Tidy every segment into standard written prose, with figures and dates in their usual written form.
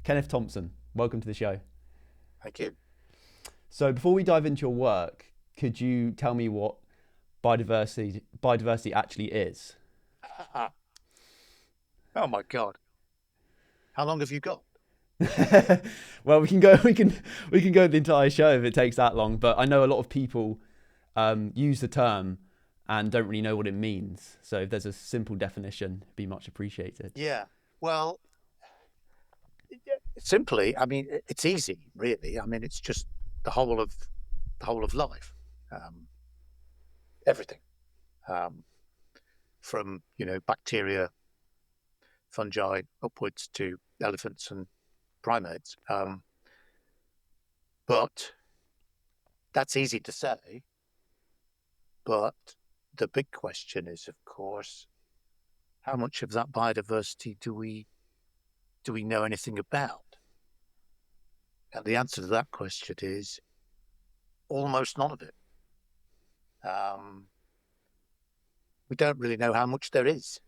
Kenneth Thompson, welcome to the show. Thank you. So before we dive into your work, could you tell me what biodiversity actually is? Oh my God. How long have you got? Well, we can go the entire show if it takes that long. But I know a lot of people use the term and don't really know what it means. So if there's a simple definition, it'd be much appreciated. Yeah. Well, simply, I mean, it's easy, really. I mean, it's just the whole of life, everything, um, from bacteria, fungi, upwards to elephants and primates. But that's easy to say. But the big question is, of course, how much of that biodiversity do we know anything about? And the answer to that question is almost none of it. We don't really know how much there is.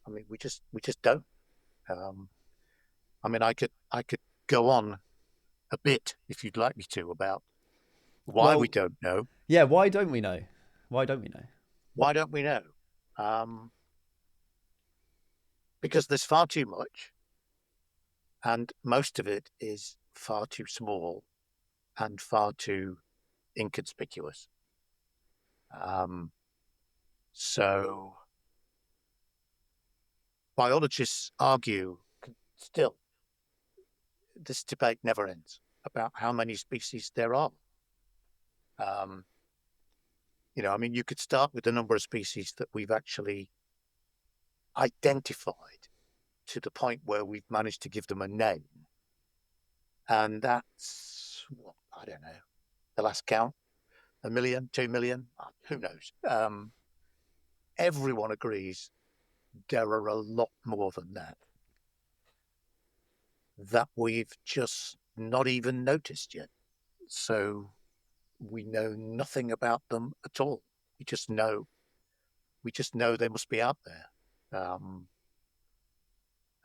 I mean, we just don't. I mean, I could go on a bit if you'd like me to about why we don't know. Yeah, why don't we know? Why don't we know? Why don't we know? Because there's far too much, and most of it is far too small and far too inconspicuous. So biologists argue still, this debate never ends about how many species there are. I mean, you could start with the number of species that we've actually identified to the point where we've managed to give them a name. And that's, I don't know, the last count, 1 million, 2 million, who knows? Everyone agrees there are a lot more than that we've just not even noticed yet. So we know nothing about them at all. We just know they must be out there.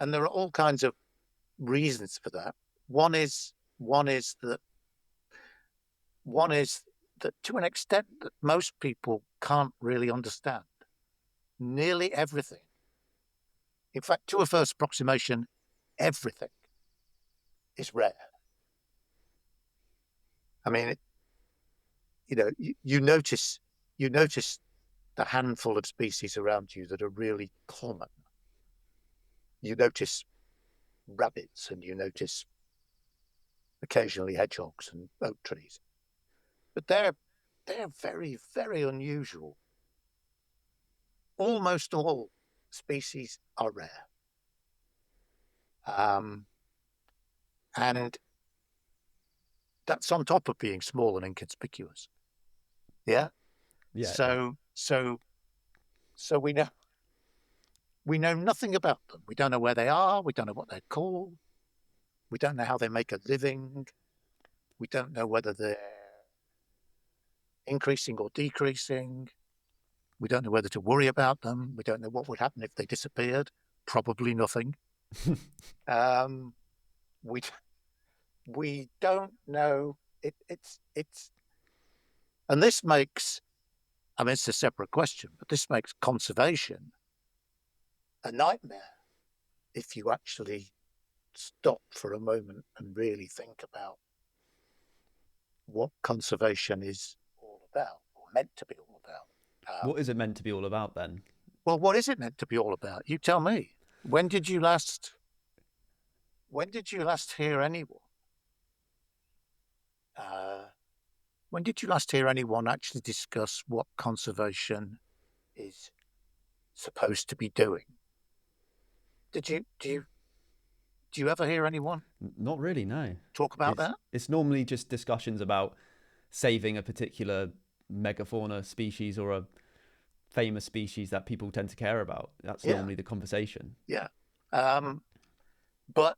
And there are all kinds of reasons for that. One is that to an extent that most people can't really understand. Nearly everything. In fact, to a first approximation, everything is rare. I mean, you notice the handful of species around you that are really common. You notice rabbits, and you notice occasionally hedgehogs and oak trees, but they're very, very unusual. Almost all species are rare, and that's on top of being small and inconspicuous. Yeah. Yeah. So we know nothing about them. We don't know where they are. We don't know what they're called. We don't know how they make a living. We don't know whether they're increasing or decreasing. We don't know whether to worry about them. We don't know what would happen if they disappeared. Probably nothing. We don't know. And this makes, I mean, it's a separate question, but this makes conservation a nightmare if you actually stop for a moment and really think about what conservation is all about, or meant to be all about. What is it meant to be all about then? Well, what is it meant to be all about? You tell me. When did you last hear anyone? When did you last hear anyone actually discuss what conservation is supposed to be doing? Do you ever hear anyone Not really, no. talk about that? It's normally just discussions about saving a particular megafauna species or a famous species that people tend to care about. That's normally the conversation. Yeah. But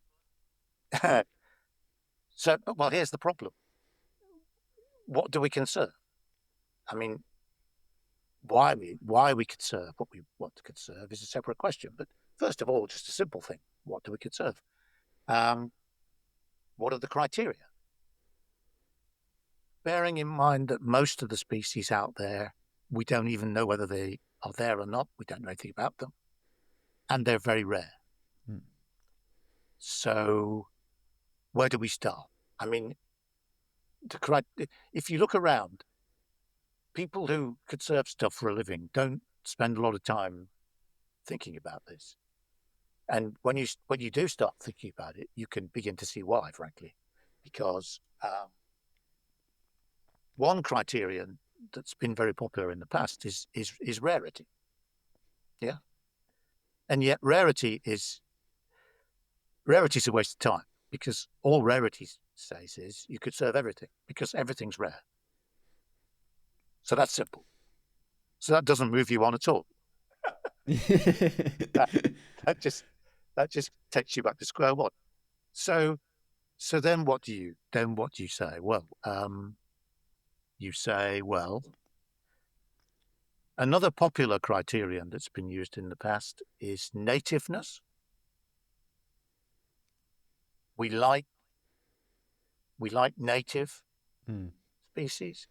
well, here's the problem. What do we conserve? I mean, why we conserve what we want to conserve is a separate question. But first of all, just a simple thing. What do we conserve? What are the criteria? Bearing in mind that most of the species out there, we don't even know whether they are there or not. We don't know anything about them. And they're very rare. Mm. So where do we start? I mean, if you look around, people who conserve stuff for a living don't spend a lot of time thinking about this. And when you do start thinking about it, you can begin to see why, frankly, because one criterion that's been very popular in the past is rarity. Yeah, and yet rarity is a waste of time, because all rarity says is you could serve everything because everything's rare. So that's simple. So that doesn't move you on at all. that just takes you back to square one. So then what do you say? Well, you say, well, another popular criterion that's been used in the past is nativeness. We like native species.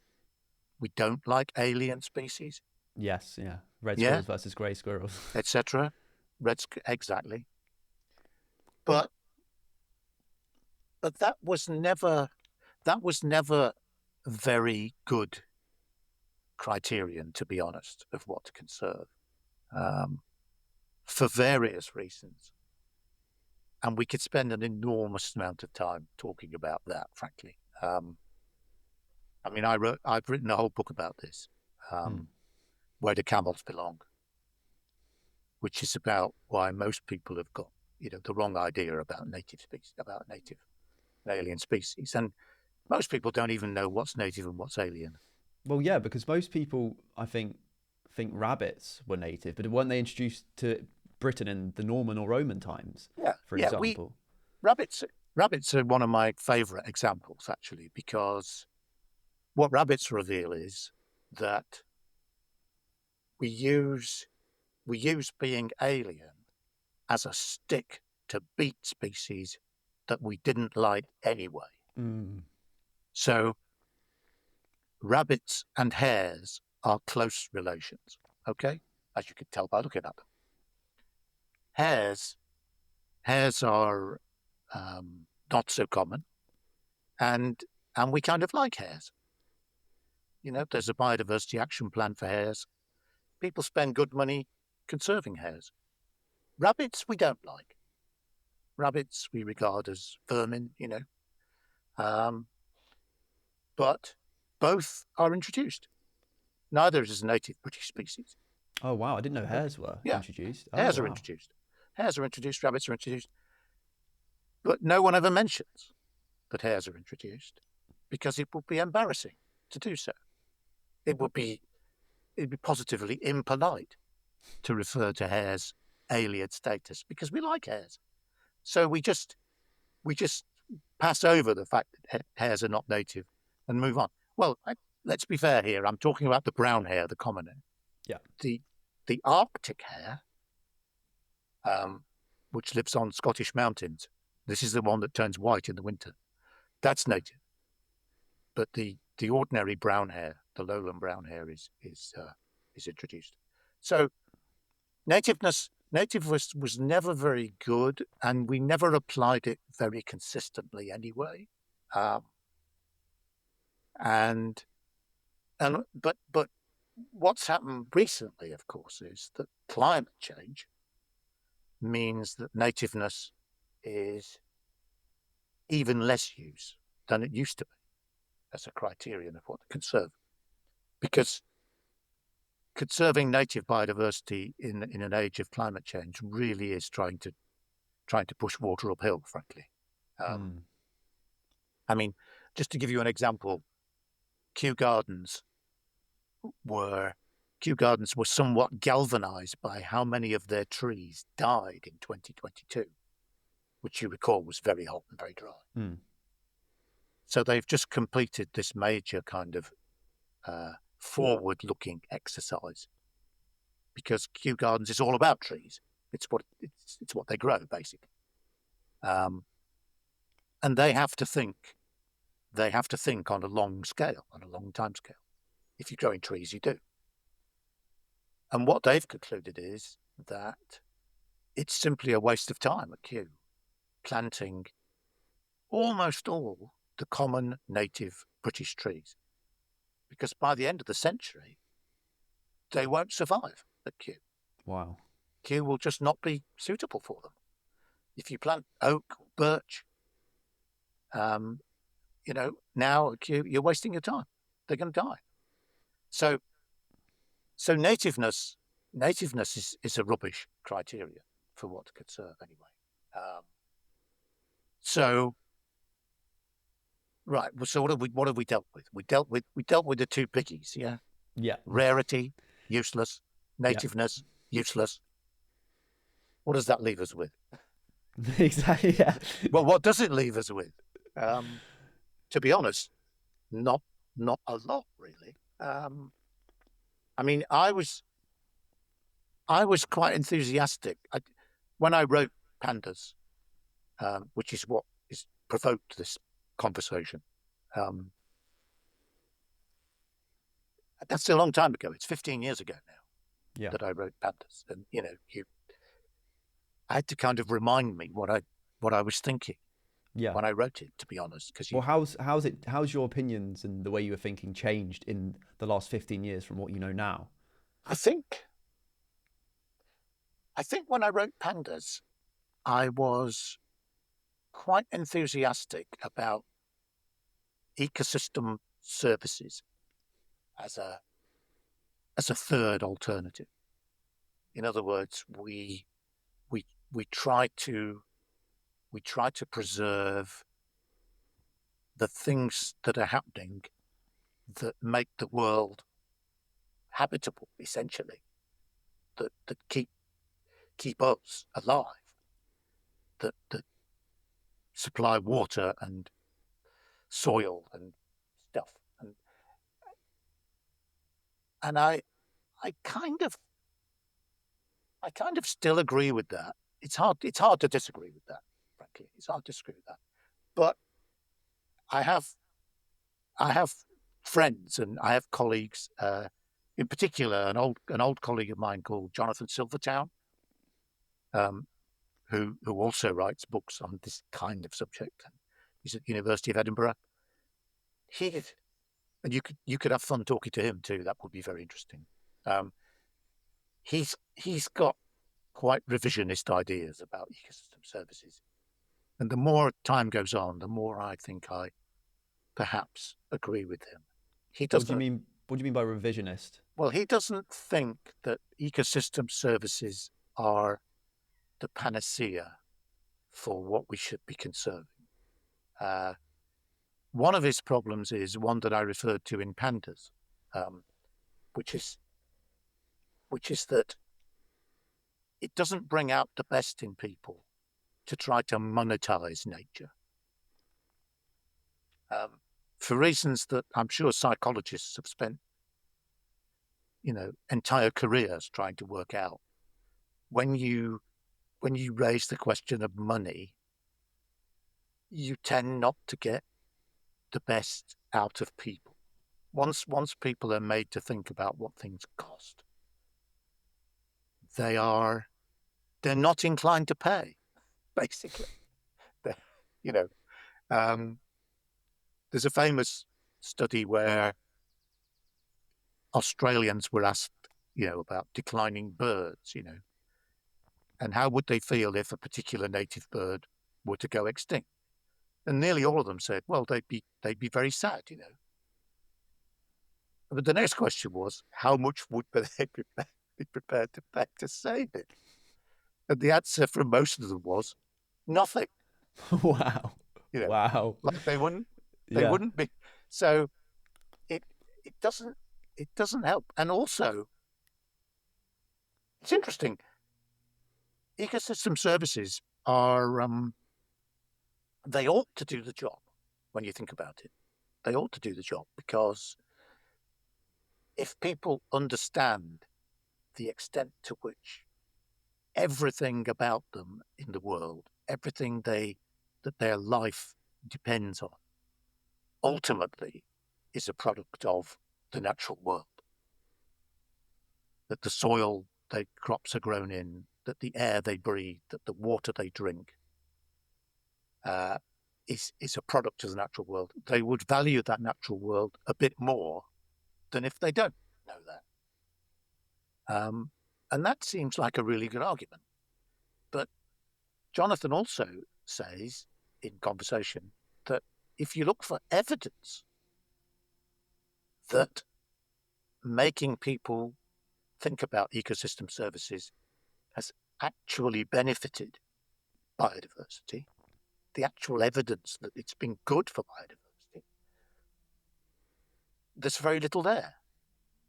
We don't like alien species. Yes, yeah. Red squirrels versus grey squirrels, etc. Exactly. But that was never very good criterion, to be honest, of what to conserve, for various reasons. And we could spend an enormous amount of time talking about that, frankly. I mean, I've written a whole book about this, Where Do Camels Belong, which is about why most people have got, the wrong idea about native species, about native and alien species. And most people don't even know what's native and what's alien. Well, yeah, because most people, I think rabbits were native, but weren't they introduced to Britain in the Norman or Roman times, for example? Rabbits are one of my favourite examples, actually, because what rabbits reveal is that we use being alien as a stick to beat species that we didn't like anyway. So rabbits and hares are close relations, okay? As you can tell by looking at them. Hares are not so common, and we kind of like hares. There's a biodiversity action plan for hares. People spend good money conserving hares. Rabbits we don't like. Rabbits we regard as vermin, but both are introduced. Neither is a native British species. Oh wow, I didn't know hares were introduced. Hares Oh are wow. introduced. Hares are introduced. Rabbits are introduced. But no one ever mentions that hares are introduced, because it would be embarrassing to do so. It'd be positively impolite to refer to hares' alien status, because we like hares. So we just pass over the fact that hares are not native and move on. Well, let's be fair here. I'm talking about the brown hare, the common hare. Yeah. The Arctic hare, which lives on Scottish mountains. This is the one that turns white in the winter. That's native. But the ordinary brown hare, the lowland brown hare, is introduced. So native was never very good, and we never applied it very consistently anyway. But what's happened recently, of course, is that climate change means that nativeness is even less used than it used to be as a criterion of what to conserve, because conserving native biodiversity in an age of climate change really is trying to push water uphill, frankly. I mean, just to give you an example, Kew Gardens were somewhat galvanized by how many of their trees died in 2022, which you recall was very hot and very dry. So they've just completed this major kind of forward-looking exercise, because Kew Gardens is all about trees. It's what they grow, basically. And they have to think on a long scale, on a long time scale. If you're growing trees, you do. And what they've concluded is that it's simply a waste of time at Kew planting almost all the common native British trees, because by the end of the century, they won't survive at Kew. Wow. Kew will just not be suitable for them. If you plant oak or birch, now at Kew, you're wasting your time. They're going to die. So nativeness is a rubbish criteria for what to conserve anyway. Right. So what have we dealt with? We dealt with the two biggies. Yeah. Yeah. Rarity, useless. Nativeness, useless. What does that leave us with? Exactly. Yeah. Well, what does it leave us with? To be honest, not a lot really. I mean, I was quite enthusiastic when I wrote Pandas, which is what is provoked this conversation. That's a long time ago. It's 15 years ago now that I wrote Pandas, and I had to kind of remind me what I was thinking when I wrote it. To be honest, because how's your opinions and the way you were thinking changed in the last 15 years from what you know now? I think when I wrote Pandas, I was quite enthusiastic about ecosystem services as a third alternative. In other words, we try to preserve the things that are happening that make the world habitable, essentially, that keep us alive, that supply water and soil and stuff, and I kind of still agree with that. It's hard to disagree with that, frankly. It's hard to disagree with that. But I have friends and I have colleagues, in particular an old colleague of mine called Jonathan Silvertown, who also writes books on this kind of subject. He's at the University of Edinburgh. And you could have fun talking to him too. That would be very interesting. He's got quite revisionist ideas about ecosystem services, and the more time goes on, the more I think I perhaps agree with him. What do you mean by revisionist? Well, he doesn't think that ecosystem services are the panacea for what we should be conserving. One of his problems is one that I referred to in Pandas, which is that it doesn't bring out the best in people to try to monetize nature. For reasons that I'm sure psychologists have spent, entire careers trying to work out. When you raise the question of money, you tend not to get the best out of people. Once people are made to think about what things cost, they're not inclined to pay, basically. There's a famous study where Australians were asked, about declining birds, and how would they feel if a particular native bird were to go extinct? And nearly all of them said, well, they'd be very sad, But the next question was, how much would they be prepared to pay to save it? And the answer from most of them was nothing. Wow. Wow. Like they wouldn't be. So it doesn't help. And also, it's interesting. Ecosystem services are they ought to do the job when you think about it. They ought to do the job, because if people understand the extent to which everything about them in the world, everything that their life depends on ultimately is a product of the natural world. That the soil their crops are grown in, that the air they breathe, that the water they drink is a product of the natural world. They would value that natural world a bit more than if they don't know that. And that seems like a really good argument. But Jonathan also says in conversation that if you look for evidence that making people think about ecosystem services has actually benefited biodiversity, the actual evidence that it's been good for biodiversity, there's very little there.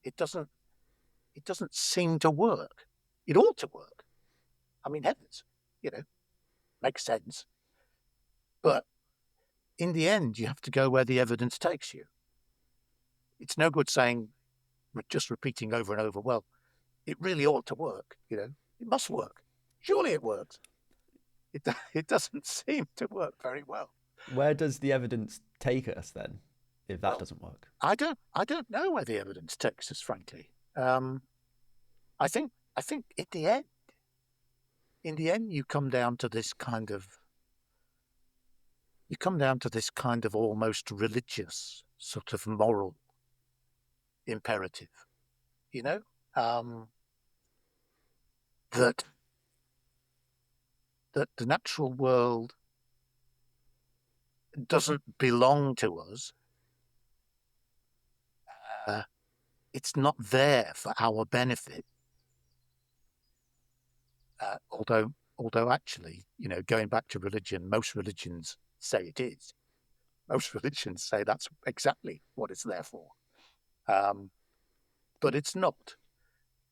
It doesn't seem to work. It ought to work. I mean, heavens, makes sense. But in the end, you have to go where the evidence takes you. It's no good saying, just repeating over and over, well, it really ought to work, it must work. Surely it works. It doesn't seem to work very well. Where does the evidence take us then, if that doesn't work? I don't know where the evidence takes us, frankly. I think in the end, you come down to this kind of almost religious sort of moral imperative, that the natural world doesn't belong to us. It's not there for our benefit. Although actually, going back to religion, most religions say it is. Most religions say that's exactly what it's there for. But it's not.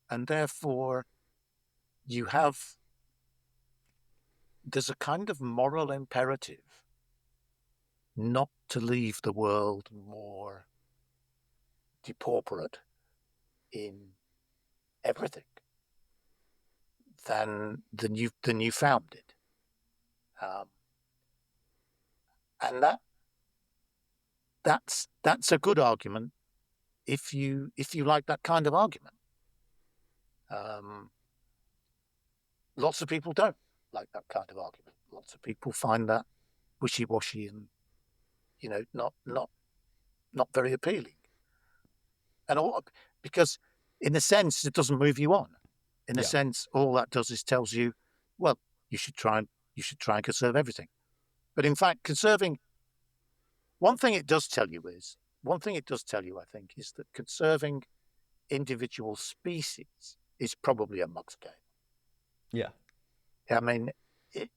And therefore, there's a kind of moral imperative not to leave the world more depauperate in everything than you found it, and that's a good argument if you like that kind of argument. Lots of people don't like that kind of argument. Lots of people find that wishy-washy and not very appealing, because in a sense it doesn't move you on. In a sense, all that does is tells you, well, you should try and conserve everything. But in fact, conserving, one thing it does tell you, I think, is that conserving individual species is probably a mug's game. Yeah. I mean, it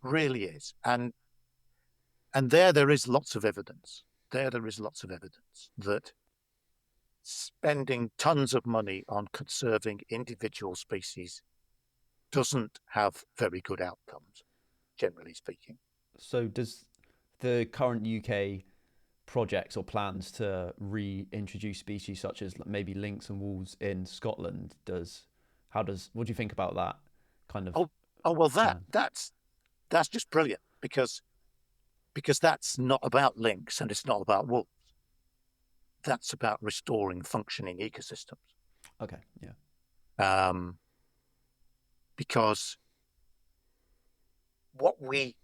really is. And there is lots of evidence. There is lots of evidence that spending tons of money on conserving individual species doesn't have very good outcomes, generally speaking. So does the current UK projects or plans to reintroduce species such as maybe lynx and wolves in Scotland, what do you think about that kind of that's just brilliant, because that's not about lynx and it's not about wolves. That's about restoring functioning ecosystems. Okay, yeah. Because what we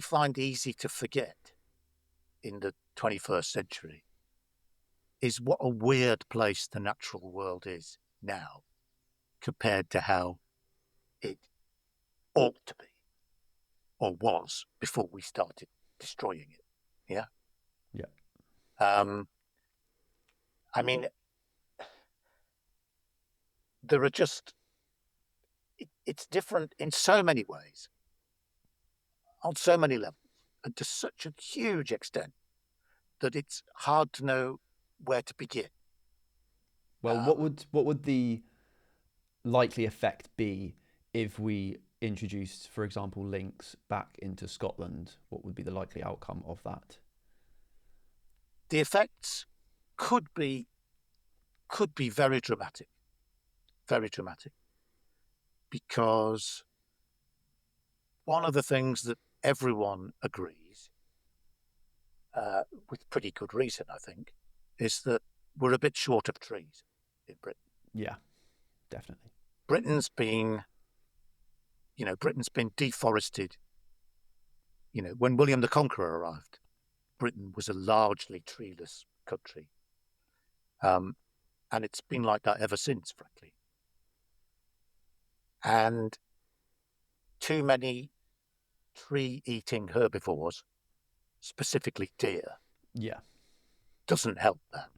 find easy to forget in the 21st century is what a weird place the natural world is now compared to how it ought to be or was before we started destroying it. Yeah. I mean, there are just, it's different in so many ways, on so many levels, and to such a huge extent that it's hard to know where to begin. Well, what would the likely effect be if we introduced, for example, lynx back into Scotland? What would be the likely outcome of that? The effects could be very dramatic, because one of the things that everyone agrees with pretty good reason, I think, is that we're a bit short of trees in Britain. Yeah, definitely. Britain's been deforested. When William the Conqueror arrived, Britain was a largely treeless country. And it's been like that ever since, frankly. And too many tree-eating herbivores, specifically deer, Yeah, doesn't help that.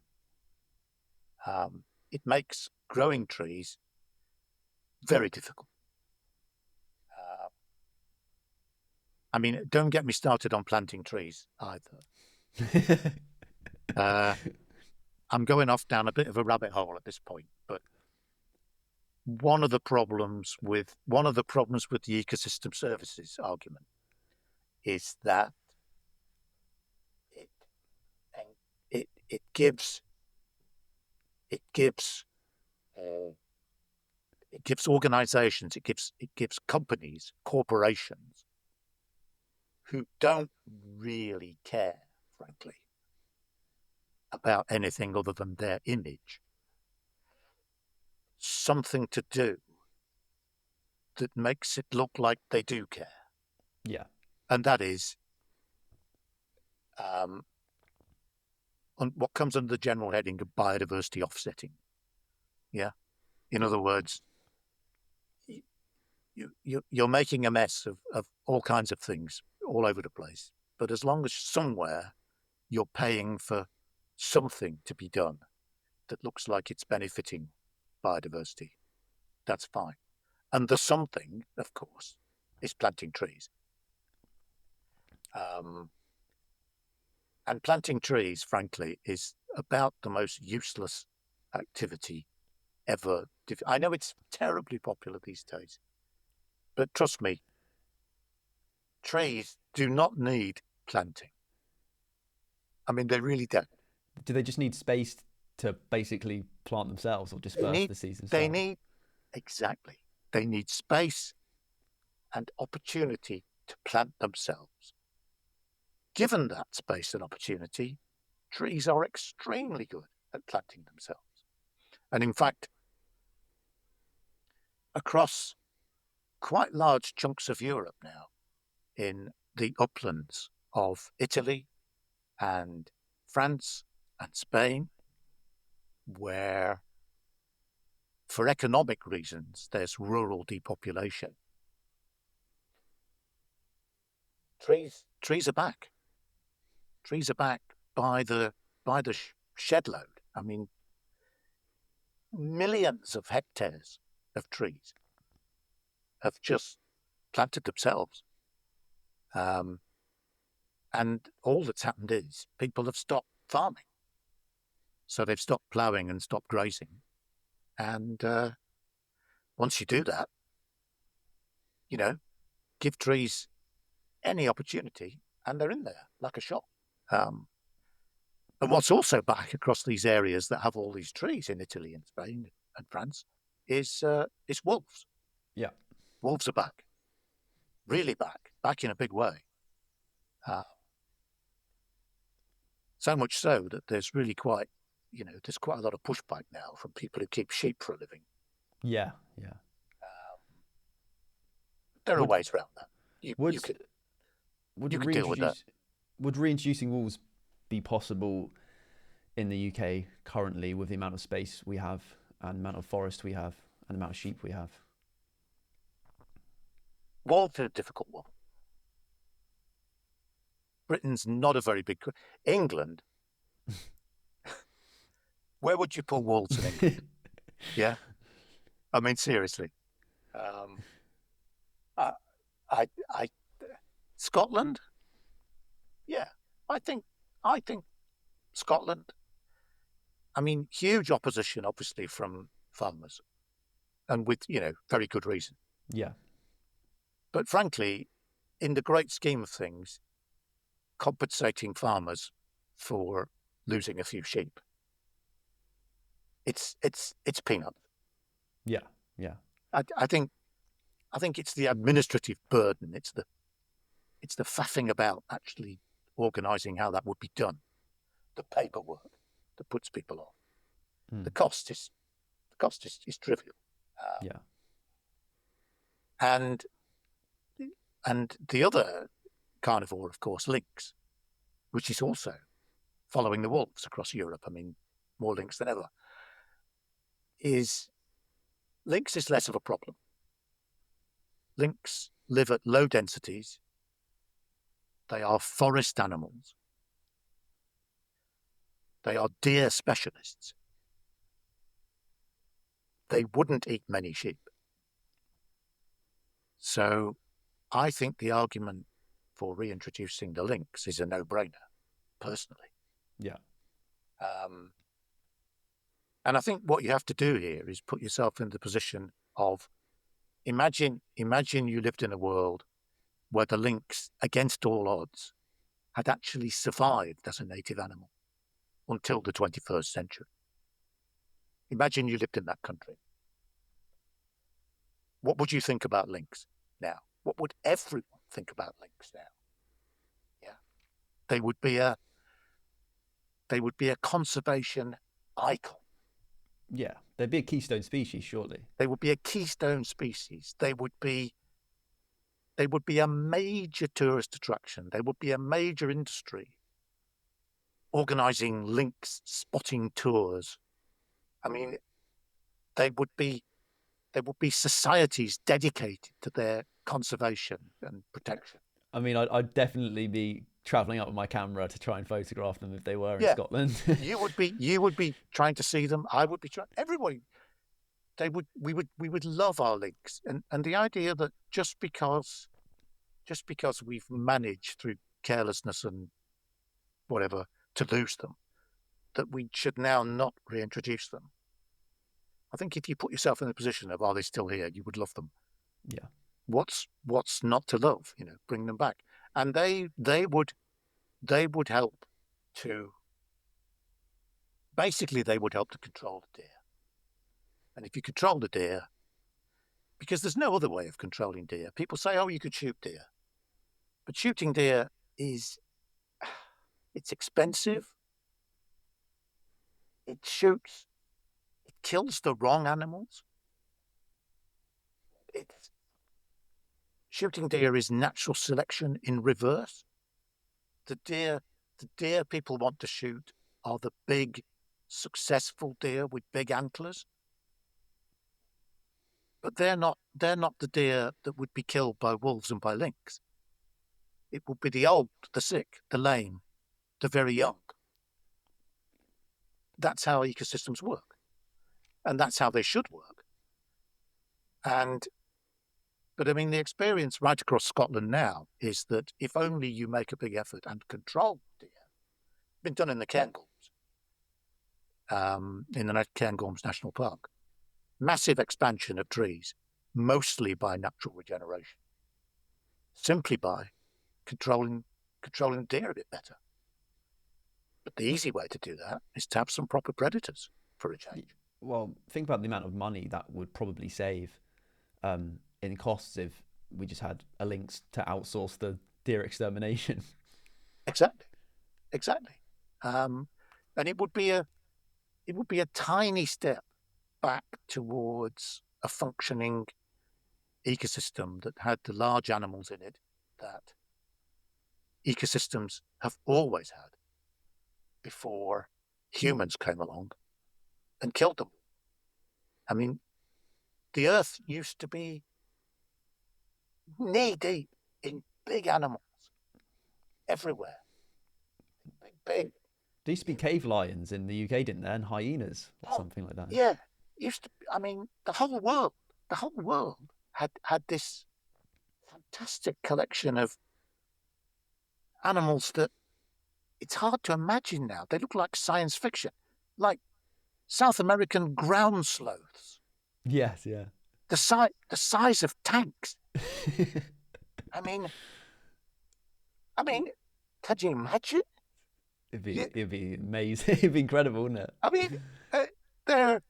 It makes growing trees very difficult. I mean, don't get me started on planting trees either. I'm going off down a bit of a rabbit hole at this point, but one of the problems with the ecosystem services argument is that it gives organizations, it gives companies, corporations who don't really care, frankly, about anything other than their image, something to do that makes it look like they do care. yeah, And that is on what comes under the general heading of biodiversity offsetting. Yeah. In other words, you're making a mess of all kinds of things all over the place. But as long as somewhere you're paying for something to be done that looks like it's benefiting biodiversity, that's fine. And the something, of course, is planting trees. And planting trees, frankly, is about the most useless activity ever. I know it's terribly popular these days, but trust me, trees do not need planting. I mean, they really don't. Do they just need space to basically plant themselves or disperse the seeds themselves? Exactly. They need space and opportunity to plant themselves. Given that space and opportunity, trees are extremely good at planting themselves. And in fact, across quite large chunks of Europe now, in the uplands of Italy and France and Spain, where for economic reasons there's rural depopulation, trees are back. Trees are back by the shed load. I mean, millions of hectares of trees have just planted themselves. And all that's happened is people have stopped farming. So they've stopped ploughing and stopped grazing. And once you do that, give trees any opportunity and they're in there like a shot. And what's also back across these areas that have all these trees in Italy and Spain and France is wolves. Yeah. Wolves are back. Really back in a big way. So much so that there's really there's quite a lot of pushback now from people who keep sheep for a living. Yeah, yeah. There are ways around that. You could deal with that. Would reintroducing wolves be possible in the UK currently with the amount of space we have and the amount of forest we have and the amount of sheep we have? Wolves are a difficult one. Britain's not a very big... England? Where would you put wolves in England? Yeah? I mean, seriously. Scotland? Yeah, I think Scotland. I mean, huge opposition, obviously, from farmers, and with very good reason. Yeah. But frankly, in the great scheme of things, compensating farmers for losing a few sheep, it's peanuts. Yeah, yeah. I think it's the administrative burden. It's the faffing about actually organising how that would be done, the paperwork that puts people off. The cost is trivial. Yeah. And the other carnivore, of course, lynx, which is also following the wolves across Europe. I mean, more lynx than ever. Lynx is less of a problem. Lynx live at low densities. They are forest animals. They are deer specialists. They wouldn't eat many sheep. So I think the argument for reintroducing the lynx is a no-brainer, personally. Yeah. And I think what you have to do here is put yourself in the position of imagine you lived in a world where the lynx, against all odds, had actually survived as a native animal until the 21st century. Imagine you lived in that country. What would you think about lynx now? What would everyone think about lynx now? Yeah, they would be a conservation icon. Yeah, they'd be a keystone species, surely. They would be a keystone species. They would be a major tourist attraction. They would be a major industry, organising lynx spotting tours. I mean, they would be societies dedicated to their conservation and protection. I mean, I'd definitely be travelling up with my camera to try and photograph them if they were in Scotland. you would be trying to see them. I would be trying. Everybody. We would love our lynx, and the idea that just because we've managed through carelessness and whatever to lose them, that we should now not reintroduce them. I think if you put yourself in the position of, are they still here? You would love them. Yeah. What's not to love? Bring them back, and they would help to. Basically, they would help to control the deer. And if you control the deer, because there's no other way of controlling deer. People say, oh, you could shoot deer. But shooting deer it's expensive. It kills the wrong animals. Shooting deer is natural selection in reverse. The deer people want to shoot are the big, successful deer with big antlers. But they're not the deer that would be killed by wolves and by lynx. It would be the old, the sick, the lame, the very young. That's how ecosystems work. And that's how they should work. But I mean, the experience right across Scotland now is that if only you make a big effort and control deer, been done in the Cairngorms, in the Cairngorms National Park, massive expansion of trees, mostly by natural regeneration, simply by controlling deer a bit better. But the easy way to do that is to have some proper predators for a change. Well, think about the amount of money that would probably save in costs if we just had a lynx to outsource the deer extermination. Exactly. And it would be a tiny step back towards a functioning ecosystem that had the large animals in it that ecosystems have always had before humans came along and killed them. I mean, the earth used to be knee-deep in big animals everywhere. Big. There used to be cave lions in the UK, didn't there? And hyenas or something like that. Yeah. The whole world had this fantastic collection of animals that it's hard to imagine now. They look like science fiction, like South American ground sloths. Yes, yeah. The size of tanks. I mean, can you imagine? It'd be amazing. It'd be incredible, wouldn't it? I mean, they're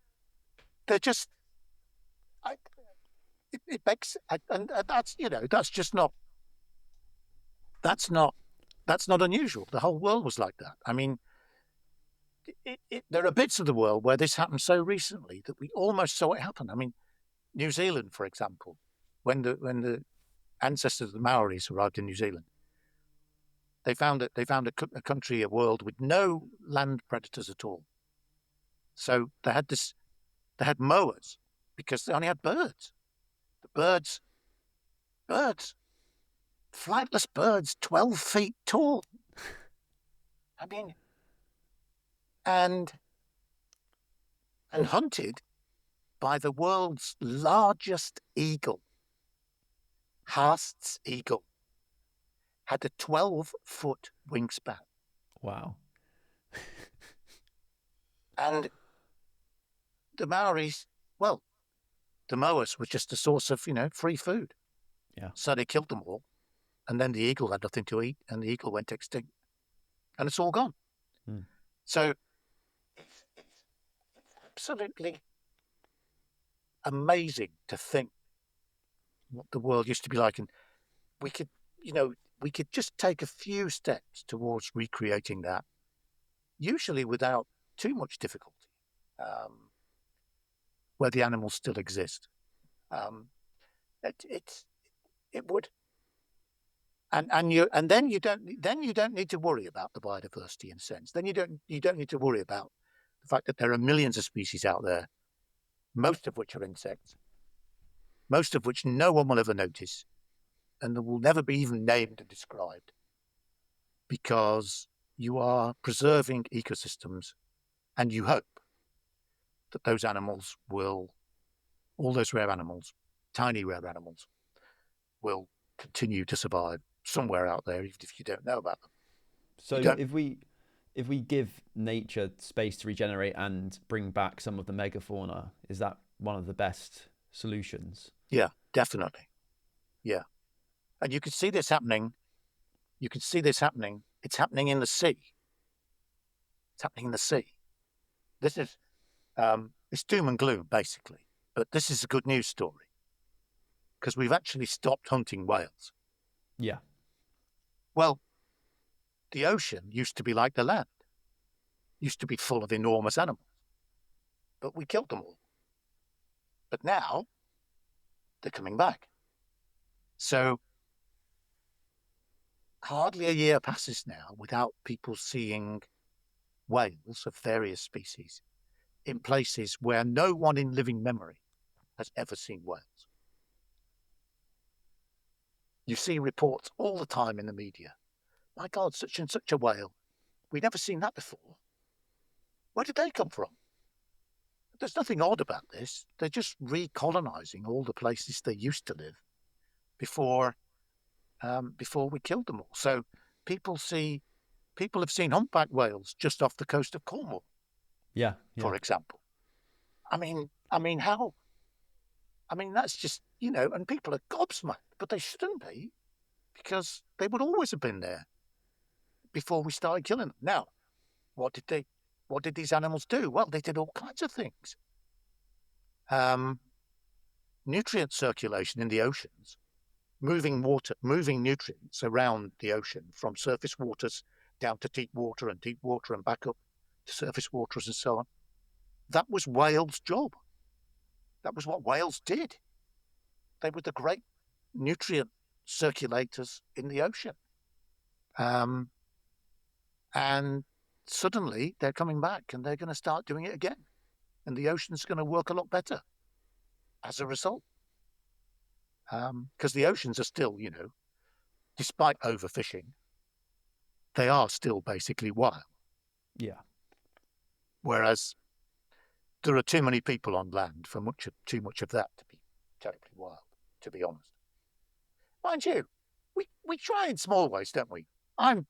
just. It makes, and that's just not. That's That's not unusual. The whole world was like that. I mean, there are bits of the world where this happened so recently that we almost saw it happen. I mean, New Zealand, for example, when the ancestors of the Maoris arrived in New Zealand, they found a country, a world with no land predators at all. So they had mowers because they only had birds. The birds, flightless birds, 12 feet tall. I mean, and hunted by the world's largest eagle. Haast's eagle had a 12-foot wingspan. Wow. And the Maoris, well, the mowers were just a source of, free food. Yeah. So they killed them all. And then the eagle had nothing to eat and the eagle went extinct. And it's all gone. Hmm. So it's absolutely amazing to think what the world used to be like. And we could just take a few steps towards recreating that, usually without too much difficulty, where the animals still exist. It would, and then you don't need to worry about the biodiversity in a sense. Then you don't need to worry about the fact that there are millions of species out there, most of which are insects, most of which no one will ever notice, and that will never be even named and described, because you are preserving ecosystems, and you hope that those animals will, all those rare animals, tiny rare animals, will continue to survive somewhere out there, even if you don't know about them. So if we give nature space to regenerate and bring back some of the megafauna, is that one of the best solutions? Yeah, definitely. Yeah. And you can see this happening. It's happening in the sea. It's happening in the sea. This is, it's doom and gloom, basically. But this is a good news story, because we've actually stopped hunting whales. Yeah. Well, the ocean used to be like the land, used to be full of enormous animals, but we killed them all. But now they're coming back. So hardly a year passes now without people seeing whales of various species in places where no one in living memory has ever seen whales. You see reports all the time in the media. My God, such and such a whale. We've never seen that before. Where did they come from? There's nothing odd about this. They're just recolonizing all the places they used to live before we killed them all. So people have seen humpback whales just off the coast of Cornwall. Yeah. For example. I mean, how? I mean, that's just, and people are gobsmacked, but they shouldn't be, because they would always have been there before we started killing them. Now, what did these animals do? Well, they did all kinds of things. Nutrient circulation in the oceans, moving nutrients around the ocean from surface waters down to deep water and back up to surface waters and so on. That was whales' job. That was what whales did. They were the great nutrient circulators in the ocean. And suddenly they're coming back and they're going to start doing it again. And the ocean's going to work a lot better as a result. Because the oceans are still, despite overfishing, they are still basically wild. Yeah. Whereas there are too many people on land for too much of that to be terribly wild, to be honest. Mind you, we try in small ways, don't we? I'm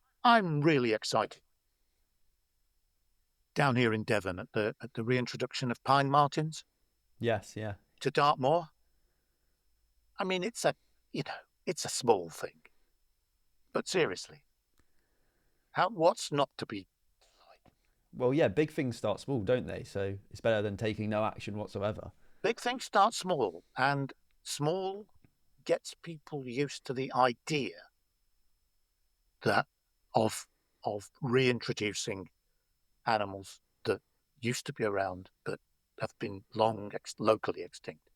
really excited down here in Devon at the reintroduction of pine martins. Yes, yeah. To Dartmoor. I mean, it's a small thing, but seriously, what's not to be? Well, yeah, big things start small, don't they? So it's better than taking no action whatsoever. Big things start small, and small gets people used to the idea that of reintroducing animals that used to be around but have been long locally extinct.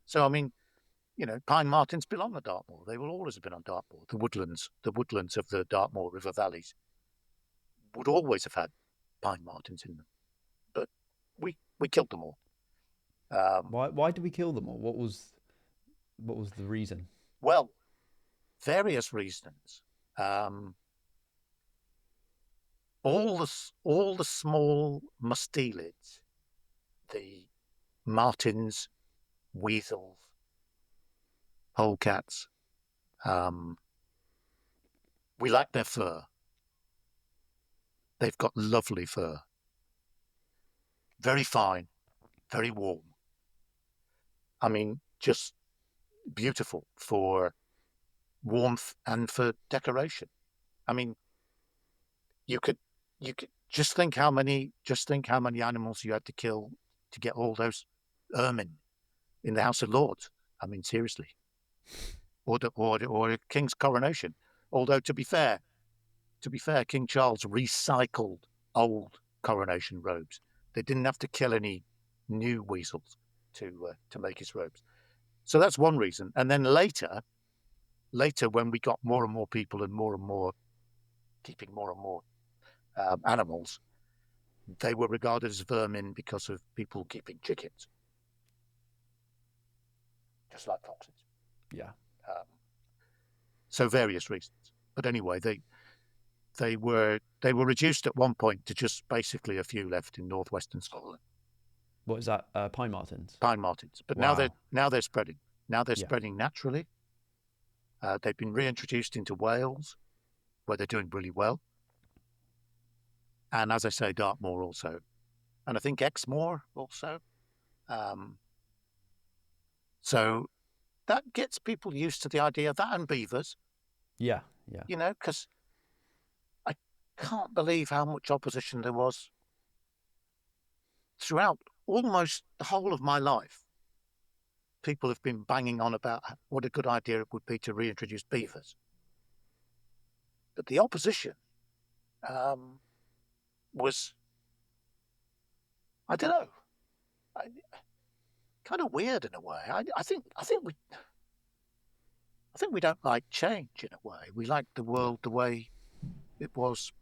So, I mean, pine martens belong on Dartmoor. They will always have been on Dartmoor. The woodlands of the Dartmoor River valleys would always have had pine martens in them. But we killed them all. Why did we kill them all? What was the reason? Well, various reasons. All the small mustelids, the martins, weasels, polecats, we like their fur. They've got lovely fur. Very fine, very warm. I mean, just beautiful for warmth and for decoration. I mean, you could just think how many animals you had to kill to get all those ermine in the House of Lords. I mean, seriously. Or a king's coronation. Although to be fair, King Charles recycled old coronation robes. They didn't have to kill any new weasels to make his robes. So that's one reason. And then later, when we got more and more people and more keeping more and more animals, they were regarded as vermin because of people keeping chickens, just like foxes. Yeah. So various reasons. But anyway, they were reduced at one point to just basically a few left in northwestern Scotland. What is that? Pine martens. Pine martens. But Wow. now they're spreading. Now they're spreading naturally. They've been reintroduced into Wales, where they're doing really well. And as I say, Dartmoor also. And I think Exmoor also. So that gets people used to the idea of that, and beavers. Yeah. Because I can't believe how much opposition there was throughout almost the whole of my life. People have been banging on about what a good idea it would be to reintroduce beavers. But the opposition was, I don't know, kind of weird in a way. I think we don't like change in a way. We like the world the way it was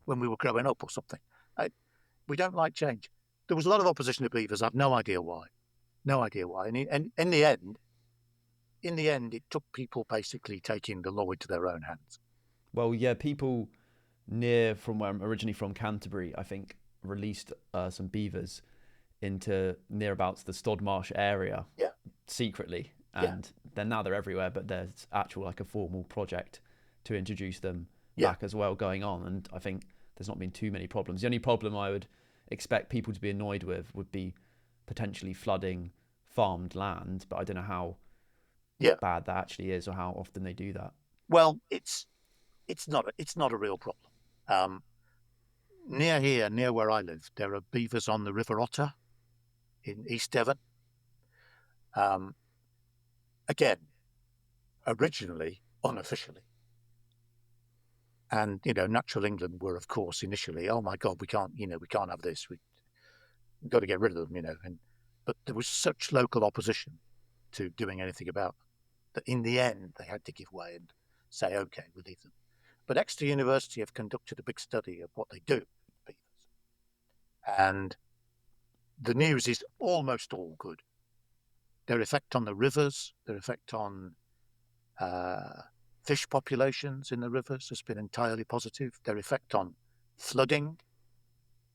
when we were growing up or something. We don't like change. There was a lot of opposition to beavers. I've no idea why. And in the end, it took people basically taking the law into their own hands. Well, yeah, people near from where I'm originally from, Canterbury, I think, released some beavers into nearabouts the Stodmarsh area secretly. And then now they're everywhere, but there's actual like a formal project to introduce them back as well going on. And I think there's not been too many problems. The only problem I would expect people to be annoyed with would be potentially flooding farmed land, but I don't know how bad that actually is or how often they do that. Well, it's not a real problem. Near where I live, there are beavers on the River Otter in East Devon. Again, originally unofficially. And, Natural England were, of course, initially, oh my God, we can't have this. We've got to get rid of them, but there was such local opposition to doing anything about them that in the end they had to give way and say, okay, we'll leave them. But Exeter University have conducted a big study of what they do with beavers. And the news is almost all good. Their effect on the rivers, their effect on fish populations in the rivers has been entirely positive. Their effect on flooding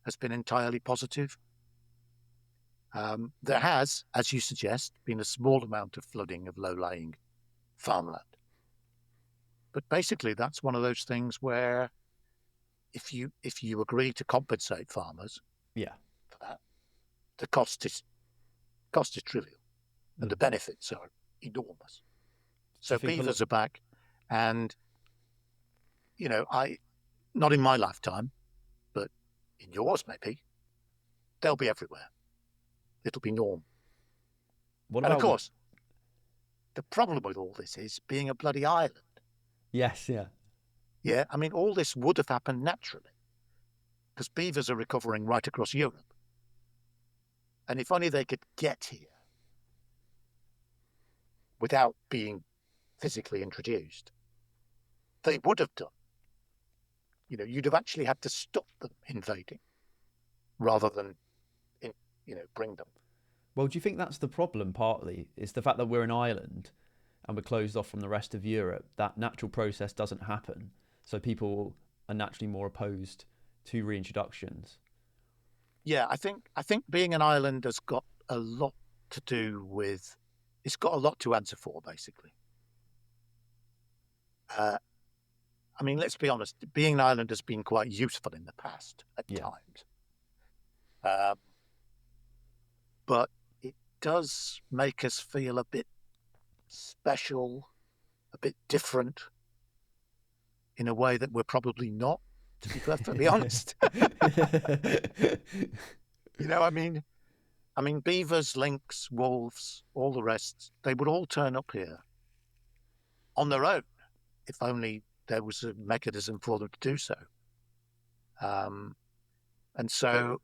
has been entirely positive. There has, as you suggest, been a small amount of flooding of low-lying farmland. But basically, that's one of those things where if you agree to compensate farmers for that, the cost is trivial, and the benefits are enormous. So beavers are back, and not in my lifetime, but in yours maybe, they'll be everywhere. It'll be norm. And of course, the problem with all this is being a bloody island. Yes, yeah. Yeah, I mean, all this would have happened naturally because beavers are recovering right across Europe. And if only they could get here without being physically introduced, they would have done. You'd have actually had to stop them invading rather than, bring them. Well, do you think that's the problem partly? It's the fact that we're an island and we're closed off from the rest of Europe. That natural process doesn't happen. So people are naturally more opposed to reintroductions. Yeah, I think being an island has got a lot to do with, it's got a lot to answer for, basically. I mean, let's be honest, being an island has been quite useful in the past at times. But it does make us feel a bit special, a bit different in a way that we're probably not, to be perfectly honest. I mean, beavers, lynx, wolves, all the rest, they would all turn up here on their own if only there was a mechanism for them to do so. And so,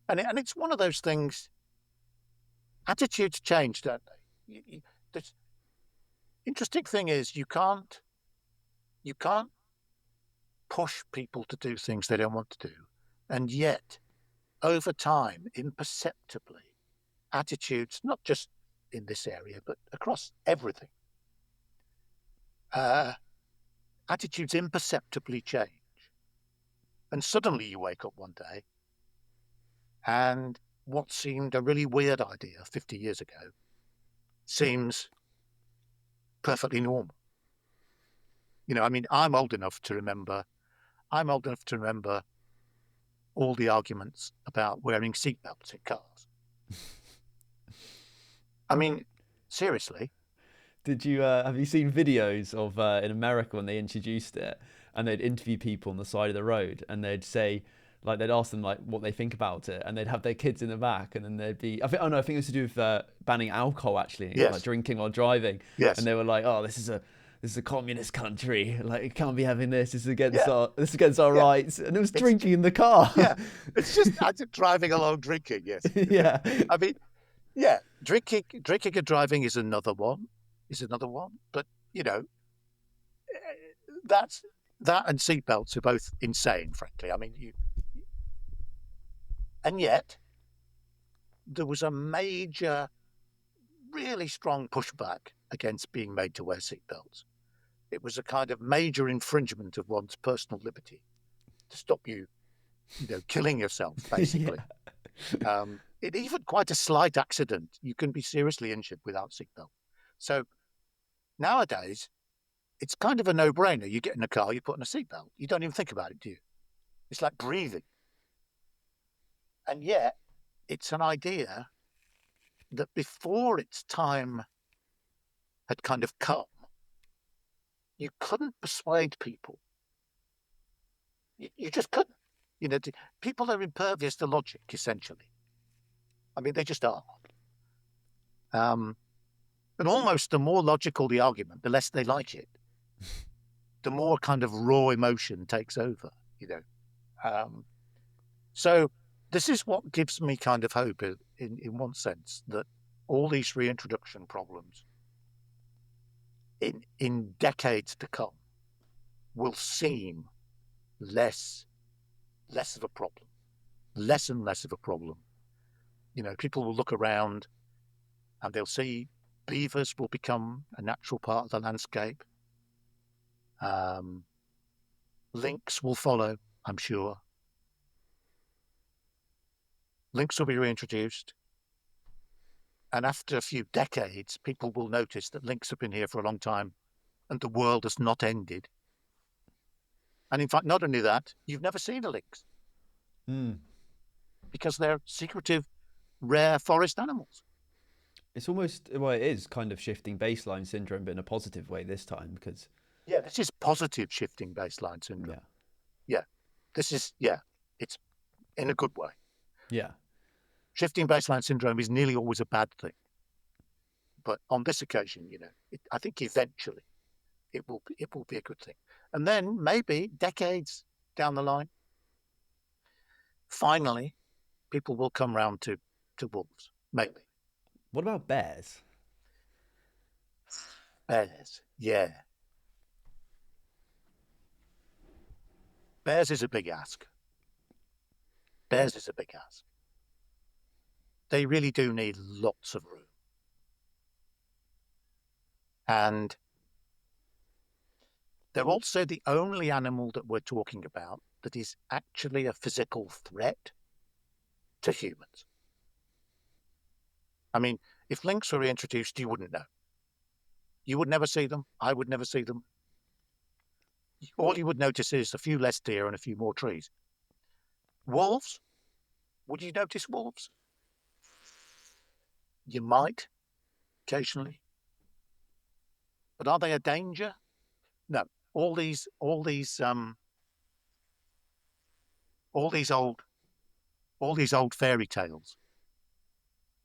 and it's one of those things, attitudes change, don't they? The interesting thing is you can't push people to do things they don't want to do. And yet, over time, imperceptibly, attitudes, not just in this area, but across everything, attitudes imperceptibly change. And suddenly you wake up one day and what seemed a really weird idea 50 years ago seems perfectly normal. I mean, I'm old enough to remember all the arguments about wearing seatbelts in cars. I mean, seriously. Did you have you seen videos of in America when they introduced it and they'd interview people on the side of the road and they'd say, like, they'd ask them like what they think about it and they'd have their kids in the back and then they'd be, I think it was to do with banning alcohol actually, Yes. like drinking or driving. Yes. And they were like, oh, this is a communist country. Like, it can't be having this. This is against our rights. And it was drinking in the car. Yeah, it's just driving along drinking. Yes. Yeah. I mean, yeah, drinking and driving is another one. But that and seatbelts are both insane, frankly. I mean, and yet there was a major, really strong pushback against being made to wear seatbelts. It was a kind of major infringement of one's personal liberty to stop you, killing yourself, basically. Yeah. It even quite a slight accident, you can be seriously injured without seatbelt. So nowadays, it's kind of a no-brainer. You get in a car, you put on a seatbelt. You don't even think about it, do you? It's like breathing. And yet, it's an idea that before its time had kind of come, you couldn't persuade people. You just couldn't. People are impervious to logic, essentially. I mean, they just are. And almost the more logical the argument, the less they like it. The more kind of raw emotion takes over, So this is what gives me kind of hope in one sense, that all these reintroduction problems in decades to come will seem less of a problem, less and less of a problem. People will look around and they'll see beavers will become a natural part of the landscape. Lynx will follow, I'm sure. Lynx will be reintroduced. And after a few decades, people will notice that lynx have been here for a long time and the world has not ended. And in fact, not only that, you've never seen a lynx. Because they're secretive, rare forest animals. It's almost, well, it is kind of shifting baseline syndrome, but in a positive way this time, because... Yeah, this is positive shifting baseline syndrome. Yeah. This is, it's in a good way. Yeah. Shifting baseline syndrome is nearly always a bad thing. But on this occasion, I think eventually it will be a good thing. And then maybe decades down the line, finally, people will come round to wolves. Maybe. What about bears? Bears, yeah. Bears is a big ask. Bears is a big ask. They really do need lots of room. And they're also the only animal that we're talking about that is actually a physical threat to humans. I mean, if lynx were reintroduced, you wouldn't know. You would never see them. I would never see them. All you would notice is a few less deer and a few more trees. Wolves? Would you notice wolves? You might, occasionally. But are they a danger? No. All these old fairy tales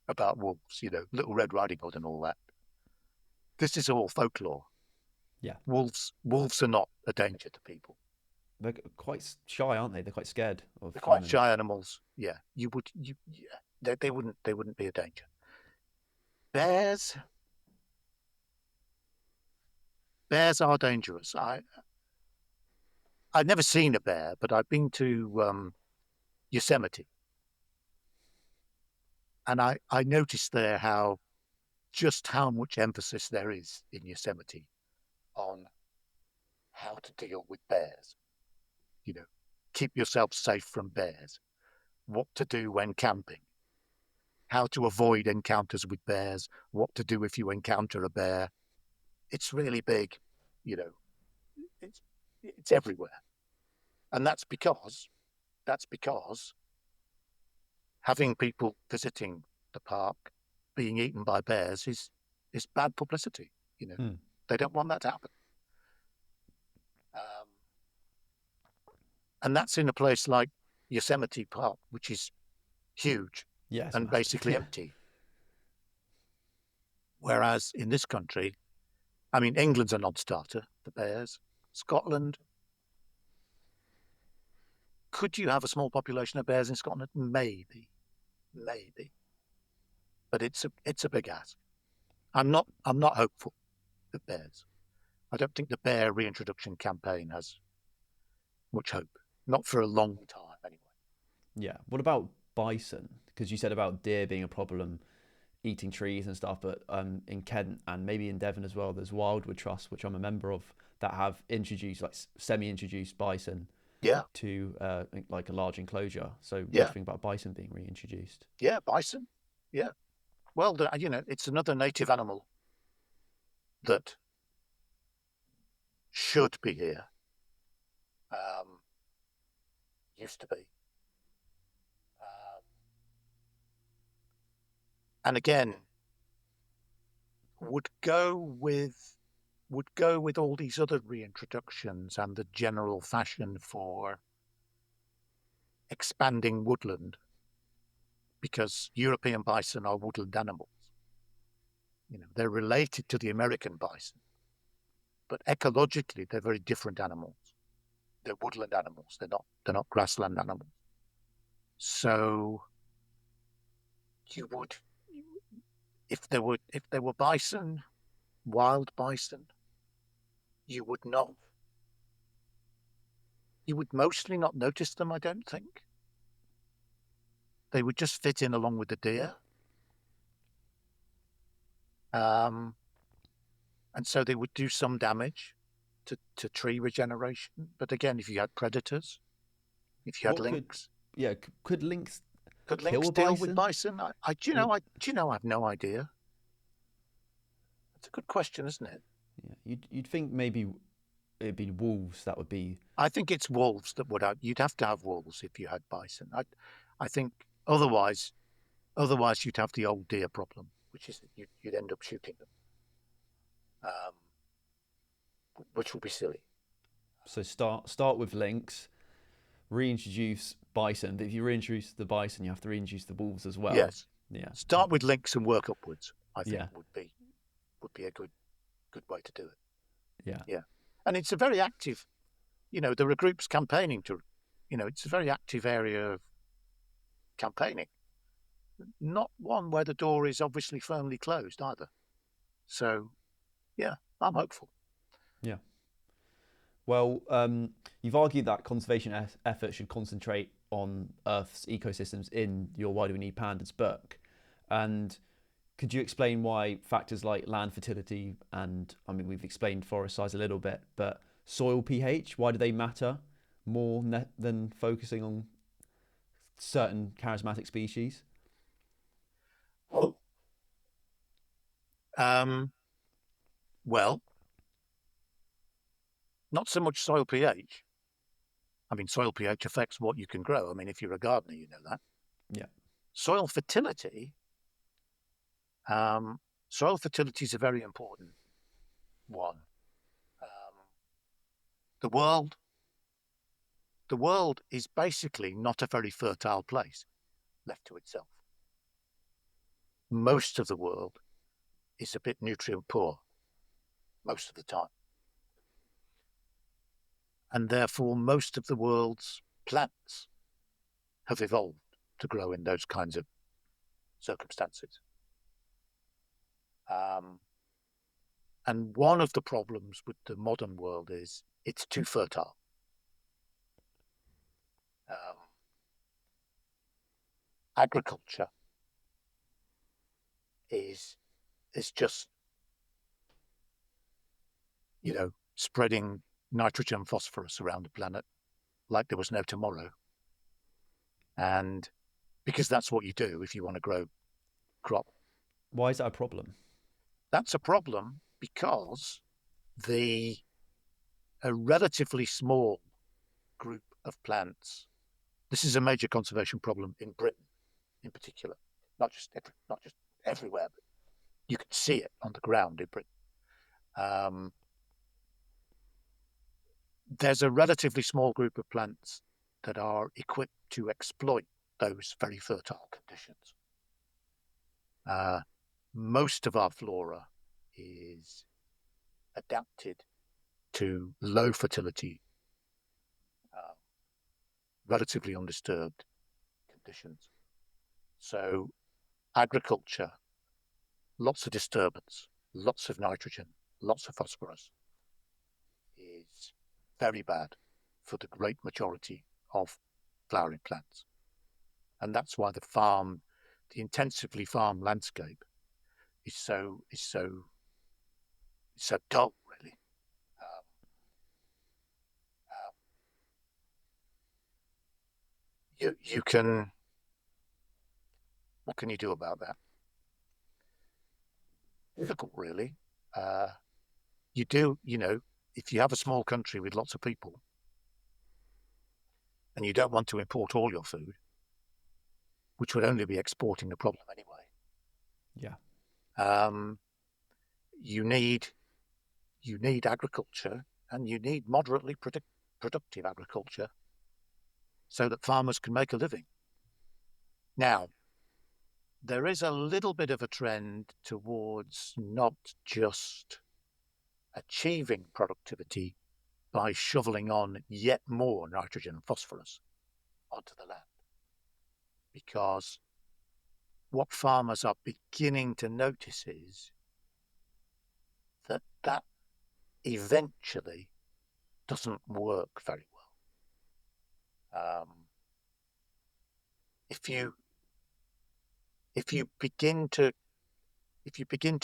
about wolves, Little Red Riding Hood and all that. This is all folklore. Yeah. Wolves are not a danger to people. They're quite shy, aren't they? They're quite scared of They're quite humans. shy animals. Yeah. They wouldn't be a danger. Bears are dangerous. I've never seen a bear, but I've been to Yosemite. And I noticed there how much emphasis there is in Yosemite on how to deal with bears. Keep yourself safe from bears, what to do when camping, how to avoid encounters with bears, what to do if you encounter a bear. It's really big, it's everywhere. And that's because having people visiting the park being eaten by bears is bad publicity. They don't want that to happen. And that's in a place like Yosemite Park, which is huge and basically empty. Whereas in this country, I mean, England's a non-starter for bears. Scotland, could you have a small population of bears in Scotland? Maybe, but it's a big ask. I'm not hopeful for bears. I don't think the bear reintroduction campaign has much hope. Not for a long time, anyway. Yeah. What about bison? Because you said about deer being a problem, eating trees and stuff, but in Kent and maybe in Devon as well, there's Wildwood Trust, which I'm a member of, that have introduced, like semi-introduced bison to like a large enclosure. So what do you think about bison being reintroduced? Yeah, bison. Yeah. Well, it's another native animal that should be here. Used to be. And again, would go with all these other reintroductions and the general fashion for expanding woodland, because European bison are woodland animals. They're related to the American bison, but ecologically they're very different animals. They're woodland animals. They're not grassland animals. So you would, if there were bison, wild bison, you would mostly not notice them, I don't think. They would just fit in along with the deer. And so they would do some damage to tree regeneration. But again, if you had predators, if you had lynx. Could lynx deal with bison? I have no idea. It's a good question, isn't it? Yeah, you'd think maybe it'd be wolves that would be. I think it's wolves that would have. You'd have to have wolves if you had bison. I think otherwise you'd have the old deer problem, which is that you'd end up shooting them, which would be silly. So start with lynx, reintroduce bison. But if you reintroduce the bison, you have to reintroduce the wolves as well. Yes. Yeah. Start with lynx and work upwards. I think would be a good way to do it. Yeah. Yeah. And it's a very active, there are groups campaigning to, it's a very active area of campaigning. Not one where the door is obviously firmly closed either. So, yeah, I'm hopeful. Yeah. Well, you've argued that conservation efforts should concentrate on Earth's ecosystems in your Why Do We Need Pandas book. And could you explain why factors like land fertility and, I mean, we've explained forest size a little bit, but soil pH, why do they matter more than focusing on certain charismatic species? Oh. Well, not so much soil pH. I mean, soil pH affects what you can grow. I mean, if you're a gardener, you know that. Yeah. Soil fertility. Soil fertility is a very important one. The world is basically not a very fertile place left to itself. Most of the world is a bit nutrient poor most of the time. And therefore, most of the world's plants have evolved to grow in those kinds of circumstances. And one of the problems with the modern world is it's too fertile. Agriculture is just, spreading nitrogen, phosphorus around the planet like there was no tomorrow. And because that's what you do if you want to grow crop. Why is that a problem? That's a problem because a relatively small group of plants. This is a major conservation problem in Britain, in particular, not just everywhere, but you can see it on the ground in Britain. There's a relatively small group of plants that are equipped to exploit those very fertile conditions. Most of our flora is adapted to low fertility, relatively undisturbed conditions. So agriculture, lots of disturbance, lots of nitrogen, lots of phosphorus, is very bad for the great majority of flowering plants. And that's why the intensively farmed landscape is so dull, really. You can, what can you do about that? Difficult, really. You do, if you have a small country with lots of people and you don't want to import all your food, which would only be exporting the problem anyway. Yeah. You need agriculture, and you need moderately productive agriculture so that farmers can make a living. Now, there is a little bit of a trend towards not just achieving productivity by shoveling on yet more nitrogen and phosphorus onto the land. Because what farmers are beginning to notice is that eventually doesn't work very well. If you begin to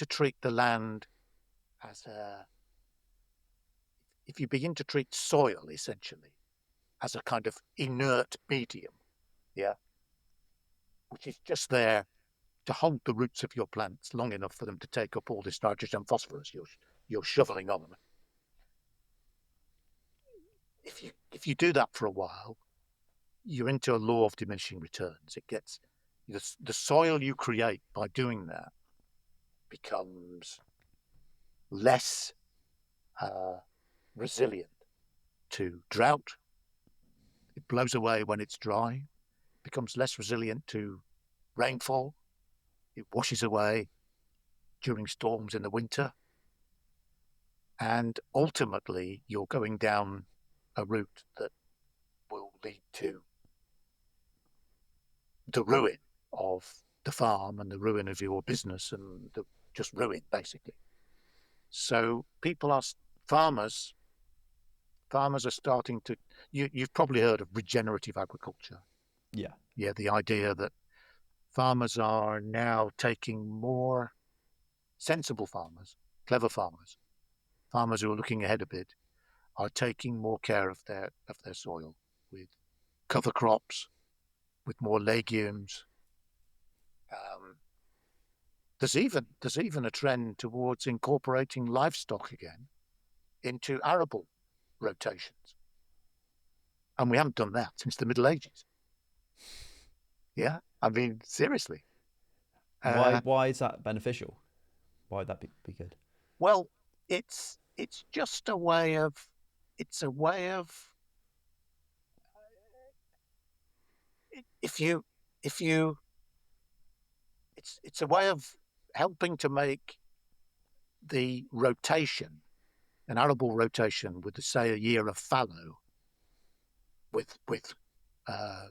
treat the land if you begin to treat soil essentially as a kind of inert medium, which is just there to hold the roots of your plants long enough for them to take up all this nitrogen and phosphorus you're shoveling on them. If you do that for a while, you're into a law of diminishing returns. It gets the soil you create by doing that becomes less resilient to drought. It blows away when it's dry, becomes less resilient to rainfall. It washes away during storms in the winter. And ultimately, you're going down a route that will lead to the ruin of the farm and the ruin of your business and just ruin, basically. So farmers are starting to, you've probably heard of regenerative agriculture. Yeah. Yeah, the idea that farmers are now taking more sensible farmers, clever farmers, farmers who are looking ahead a bit, are taking more care of their soil with cover crops, with more legumes. There's even a trend towards incorporating livestock again into arable rotations, and we haven't done that since the Middle Ages. Yeah, I mean, seriously. Why is that beneficial? Why would that be good? Well, it's just a way of it's a way of if you if you it's a way of helping to make the rotation, an arable rotation with, say, a year of fallow with a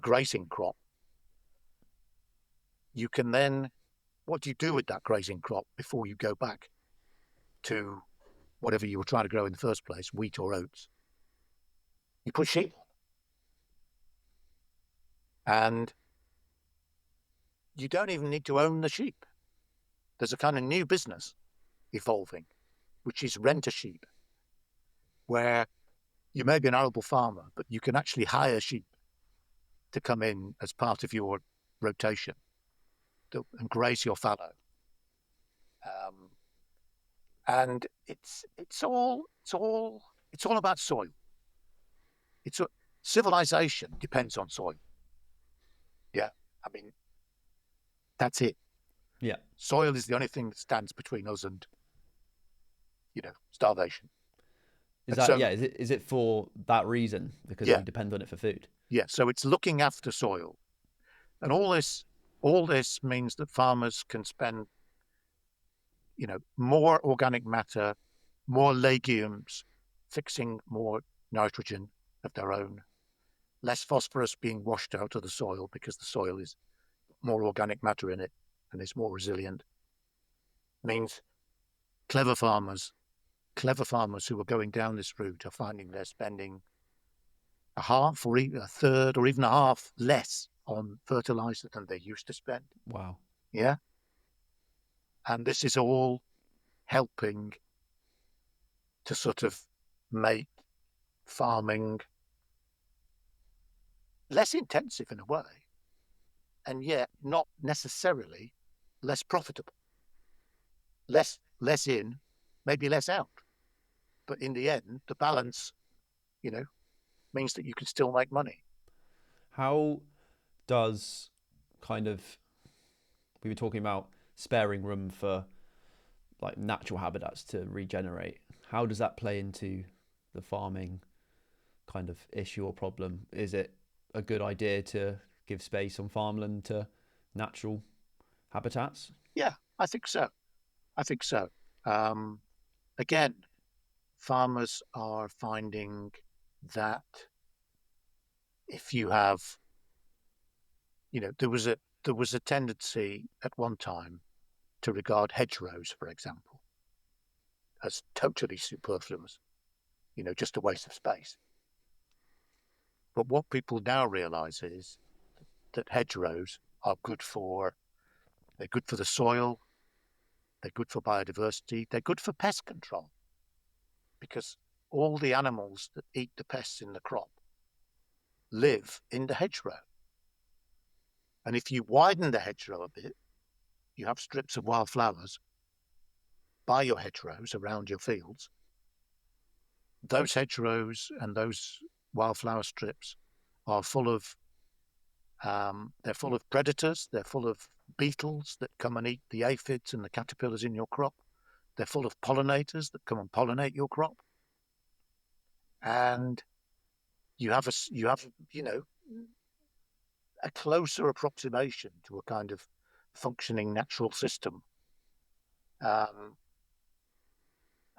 grazing crop. You can then, what do you do with that grazing crop before you go back to whatever you were trying to grow in the first place, wheat or oats? You put sheep on. And you don't even need to own the sheep. There's a kind of new business evolving, which is rent-a-sheep, where you may be an arable farmer, but you can actually hire sheep to come in as part of your rotation and graze your fallow. And it's all about soil. Civilization depends on soil. Yeah, I mean, that's it. Yeah. Soil is the only thing that stands between us and, starvation. Is it for that reason? Because Yeah, we depend on it for food? yeah. So it's looking after soil, and all this means that farmers can spend, more organic matter, more legumes, fixing more nitrogen of their own, less phosphorus being washed out of the soil because the soil is more organic matter in it and is more resilient. Means clever farmers who are going down this route are finding they're spending a half or even a third or even a half less on fertilizer than they used to spend. Wow. Yeah. And this is all helping to sort of make farming less intensive in a way, and yet not necessarily less profitable. Less in, maybe less out. But in the end, the balance, means that you can still make money. How does we were talking about sparing room for like natural habitats to regenerate. How does that play into the farming kind of issue or problem? Is it a good idea to give space on farmland to natural habitats? Yeah, I think so. Again, farmers are finding that if you have, there was a tendency at one time to regard hedgerows, for example, as totally superfluous, just a waste of space. But what people now realize is that hedgerows are they're good for the soil, they're good for biodiversity, they're good for pest control, because all the animals that eat the pests in the crop live in the hedgerow. And if you widen the hedgerow a bit, you have strips of wildflowers by your hedgerows around your fields. Those hedgerows and those wildflower strips are they're full of predators. They're full of beetles that come and eat the aphids and the caterpillars in your crop. They're full of pollinators that come and pollinate your crop. And you have a closer approximation to a kind of functioning natural system.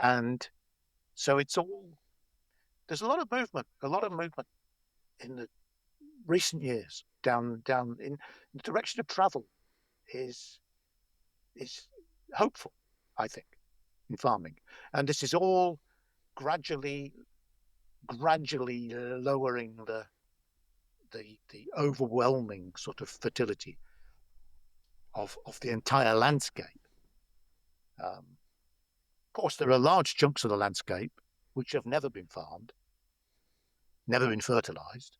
And so there's a lot of movement in the recent years down in the direction of travel is hopeful, I think, in farming. And this is all gradually lowering the overwhelming sort of fertility of the entire landscape. Of course, there are large chunks of the landscape which have never been farmed, never been fertilized,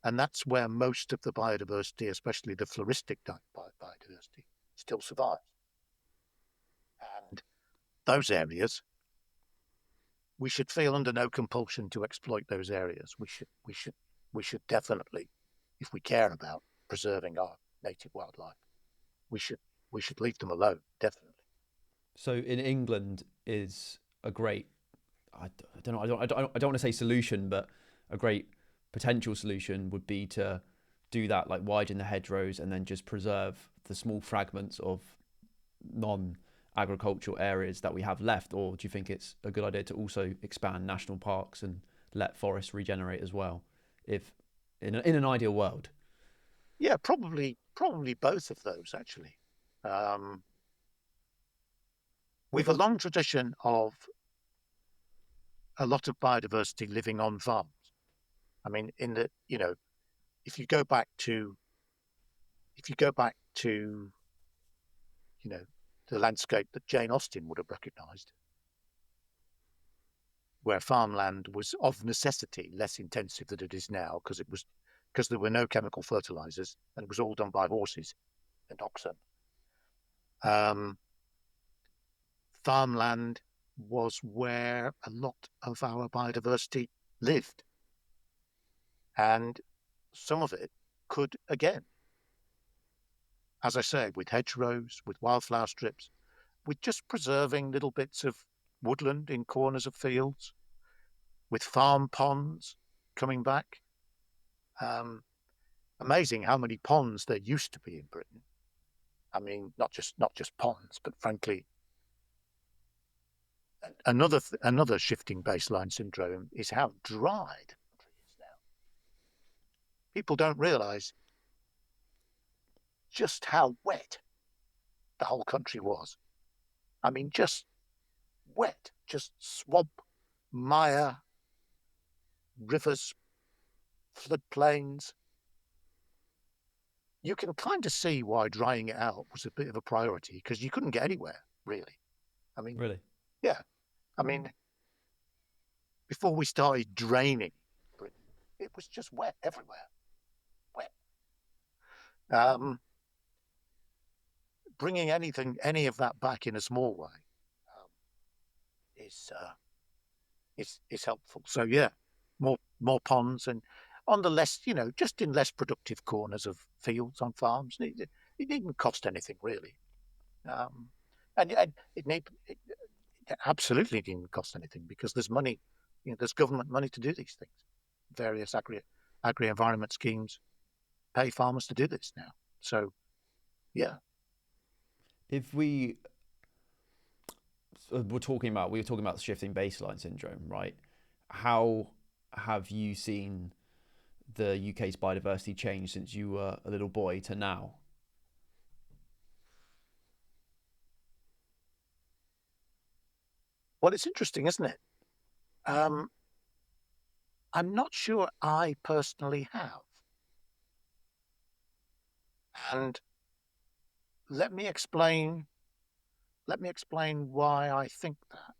and that's where most of the biodiversity, especially the floristic biodiversity, still survives. And those areas, we should feel under no compulsion to exploit those areas. We should definitely, if we care about preserving our native wildlife, we should leave them alone, definitely. So in England is a great, I don't know, I don't want to say solution, but a great potential solution would be to do that, like widen the hedgerows and then just preserve the small fragments of non-agricultural areas that we have left. Or do you think it's a good idea to also expand national parks and let forests regenerate as well, if in an ideal world? Yeah, probably both of those, actually. We've a long tradition of a lot of biodiversity living on farms. I mean, if you go back to the landscape that Jane Austen would have recognized, where farmland was of necessity less intensive than it is now, because there were no chemical fertilizers and it was all done by horses and oxen. Farmland was where a lot of our biodiversity lived. And some of it could, again, as I say, with hedgerows, with wildflower strips, with just preserving little bits of woodland in corners of fields, with farm ponds coming back. Amazing how many ponds there used to be in Britain. I mean, not just ponds, but frankly, another shifting baseline syndrome is how dry the country is now. People don't realize just how wet the whole country was. I mean, just wet, just swamp, mire, rivers, floodplains. You can kind of see why drying it out was a bit of a priority, because you couldn't get anywhere, really. I mean, Really? yeah. I mean, before we started draining Britain, it was just wet everywhere. Wet. Bringing any of that back in a small way is helpful. So yeah, more ponds, and on the less, just in less productive corners of fields on farms. It needn't cost anything really, and it absolutely didn't cost anything, because there's money, there's government money to do these things. Various agri-environment schemes pay farmers to do this now. So yeah. If we we were talking about shifting baseline syndrome, right? How have you seen the UK's biodiversity change since you were a little boy to now? Well, it's interesting, isn't it? I'm not sure I personally have. And let me explain why I think that.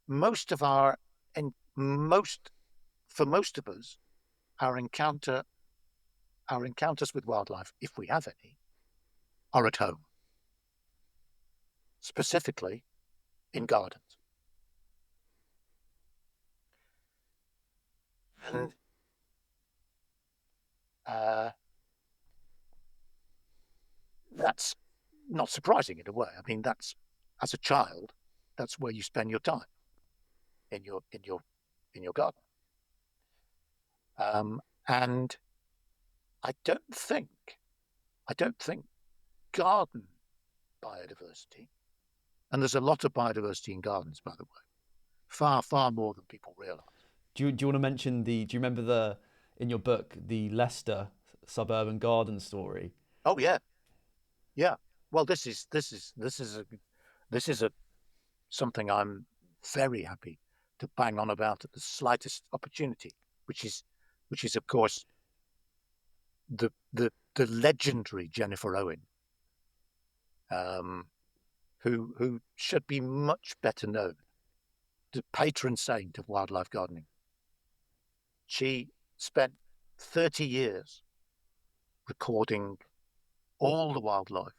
For most of us, our encounters with wildlife, if we have any, are at home, specifically in gardens. And that's not surprising in a way. I mean, as a child, that's where you spend your time, in your garden. And I don't think garden biodiversity, and there's a lot of biodiversity in gardens, by the way, far, far more than people realise. Do you want to mention do you remember in your book, the Leicester suburban garden story? Oh yeah, yeah. Well, this is something I'm very happy to bang on about at the slightest opportunity, which is of course the legendary Jennifer Owen, who should be much better known, the patron saint of wildlife gardening. She spent 30 years recording all the wildlife